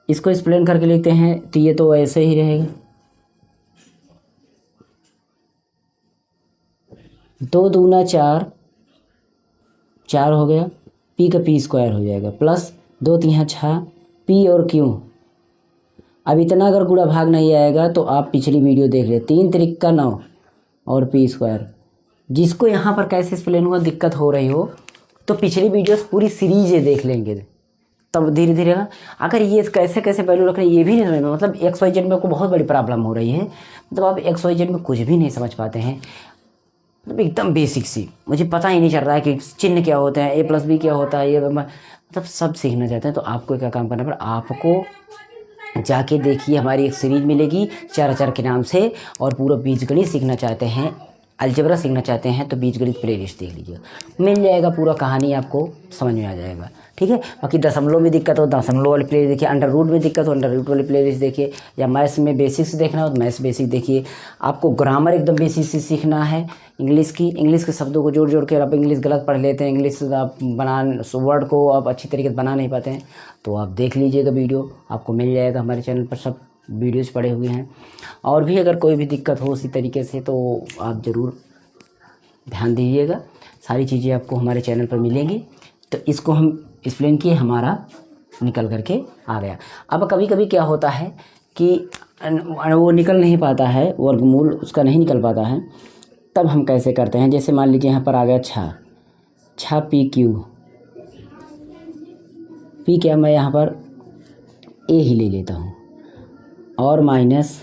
इसको एक्सप्लेन करके लिखते हैं, तो ये तो ऐसे ही रहेगा, 2 दूना 4, 4 हो गया, पी का पी स्क्वायर हो जाएगा, प्लस 2 3 6, पी और क्यू। अब इतना अगर गुणा भाग नहीं आएगा तो आप पिछली वीडियो देख ले, 3 तिरिक्का 9 और पी स्क्वायर। जिसको यहाँ पर कैसे एक्सप्लेन हुआ दिक्कत हो रही हो तो पिछली वीडियोस पूरी सीरीज देख लेंगे, तब धीरे धीरे। अगर ये कैसे कैसे वैल्यू रख रहे हैं ये भी नहीं समझ में, मतलब एक्स वाई जेड में आपको बहुत बड़ी प्रॉब्लम हो रही है, मतलब आप एक्स वाई जेड में कुछ भी नहीं समझ पाते हैं, मतलब एकदम बेसिक सी, मुझे पता ही नहीं चल रहा है कि चिन्ह क्या होते हैं, ए प्लस बी क्या होता है, ये मतलब सब सीखना चाहते हैं। तो आपको क्या काम करना पड़ा, आपको जाके देखिए हमारी एक सीरीज मिलेगी चर के नाम से, और पूरा बीजगणित सीखना चाहते हैं, अलजेब्रा सीखना चाहते हैं तो बीजगणित प्लेलिस्ट देख लीजिए, मिल जाएगा, पूरा कहानी आपको समझ में आ जाएगा, ठीक है। बाकी दशमलव में दिक्कत हो दशमलव वाली प्लेलिस्ट देखिए, अंडर रूट में दिक्कत हो अंडर रूट वाली प्लेलिस्ट देखिए, या मैथ्स में बेसिक्स देखना हो तो मैथ्स बेसिक देखिए। आपको ग्रामर एकदम बेसिक से सीखना है, इंग्लिश के शब्दों को जोड़ जोड़ के आप इंग्लिश गलत पढ़ लेते हैं, इंग्लिश आप वर्ड को आप अच्छी तरीके से बना नहीं पाते हैं, तो आप देख लीजिएगा वीडियो, आपको मिल जाएगा, हमारे चैनल पर सब वीडियोस पड़े हुए हैं। और भी अगर कोई भी दिक्कत हो उसी तरीके से तो आप ज़रूर ध्यान दीजिएगा, सारी चीज़ें आपको हमारे चैनल पर मिलेंगी। तो इसको हम एक्सप्लेन किए, हमारा निकल करके आ गया। अब कभी कभी क्या होता है कि वो निकल नहीं पाता है, वर्गमूल उसका नहीं निकल पाता है, तब हम कैसे करते हैं, जैसे मान लीजिए यहाँ पर आ गया 6 पी क्यू, पी क्या मैं यहाँ पर ए ही ले लेता हूँ, और माइनस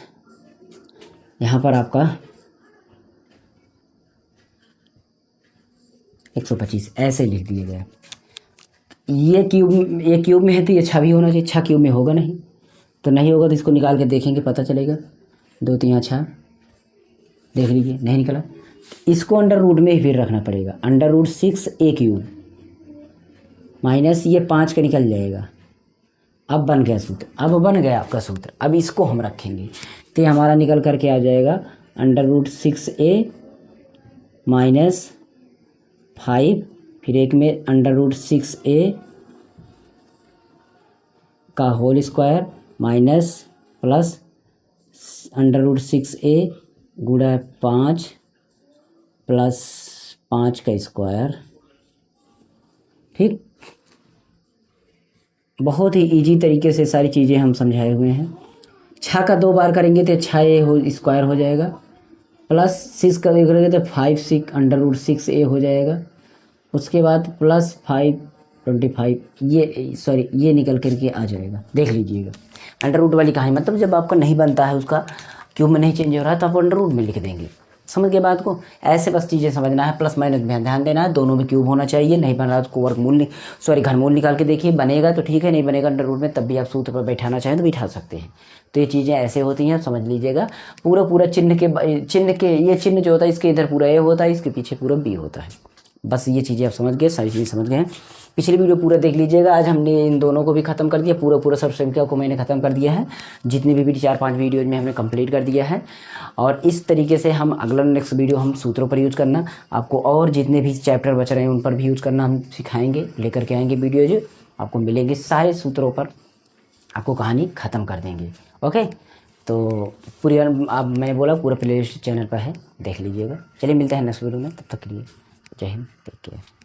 यहाँ पर आपका 125 ऐसे लिख दिए गए। ये क्यूब में है तो ये 6 भी होना चाहिए, 6 क्यूब में होगा नहीं, तो नहीं होगा तो इसको निकाल के देखेंगे पता चलेगा, 2 3 6 देख लीजिए नहीं निकला, इसको अंडर रूट में ही फिर रखना पड़ेगा, अंडर रूट 6 ए क्यूब माइनस ये 5 का निकल जाएगा। अब बन गया सूत्र, अब बन गया आपका सूत्र, अब इसको हम रखेंगे तो हमारा निकल करके आ जाएगा √6a -5, फिर एक में √6a का whole square minus plus √6a गुणा 5 प्लस 5 का स्क्वायर। ठीक, बहुत ही इजी तरीके से सारी चीज़ें हम समझाए हुए हैं। 6 का 2 बार करेंगे तो 6a हो स्क्वायर हो जाएगा, प्लस 6 का करेंगे तो 5 √6a हो जाएगा, उसके बाद प्लस 5 ये निकल करके आ जाएगा। देख लीजिएगा अंडर रूट वाली कहानी, मतलब जब आपका नहीं बनता है, उसका क्यूब में नहीं चेंज हो रहा है, तो आप अंडर रूट में लिख देंगे। समझ गए बात को? ऐसे बस चीज़ें समझना है, प्लस माइनस में ध्यान देना है, दोनों में क्यूब होना चाहिए। नहीं बन रहा तो घनमूल निकाल के देखिए, बनेगा तो ठीक है, नहीं बनेगा अंडर रूट में तब भी आप सूत्र पर बैठाना चाहें तो बैठा सकते हैं। तो ये चीज़ें ऐसे होती हैं, समझ लीजिएगा। पूरा चिन्ह के ये चिन्ह जो होता है, इसके इधर पूरा ए होता है, इसके पीछे पूरा बी होता है। बस ये चीज़ें आप समझ गए, सारी चीज़ें समझ गए हैं। पिछली वीडियो पूरा देख लीजिएगा। आज हमने इन दोनों को भी ख़त्म कर दिया, पूरा सब संख्या को मैंने ख़त्म कर दिया है। जितनी भी 4-5 वीडियोज में हमने कंप्लीट कर दिया है। और इस तरीके से हम अगला नेक्स्ट वीडियो हम सूत्रों पर यूज़ करना, आपको और जितने भी चैप्टर बच रहे हैं उन पर भी यूज़ करना हम सिखाएंगे, लेकर के आएंगे वीडियोज, आपको मिलेंगे सारे सूत्रों पर, आपको कहानी ख़त्म कर देंगे। ओके, तो पूरी आप मैंने बोला पूरा प्लेलिस्ट चैनल पर है, देख लीजिएगा। चलिए मिलते हैं नेक्स्ट वीडियो में, तब तक के लिए जय हिंद, टेक केयर।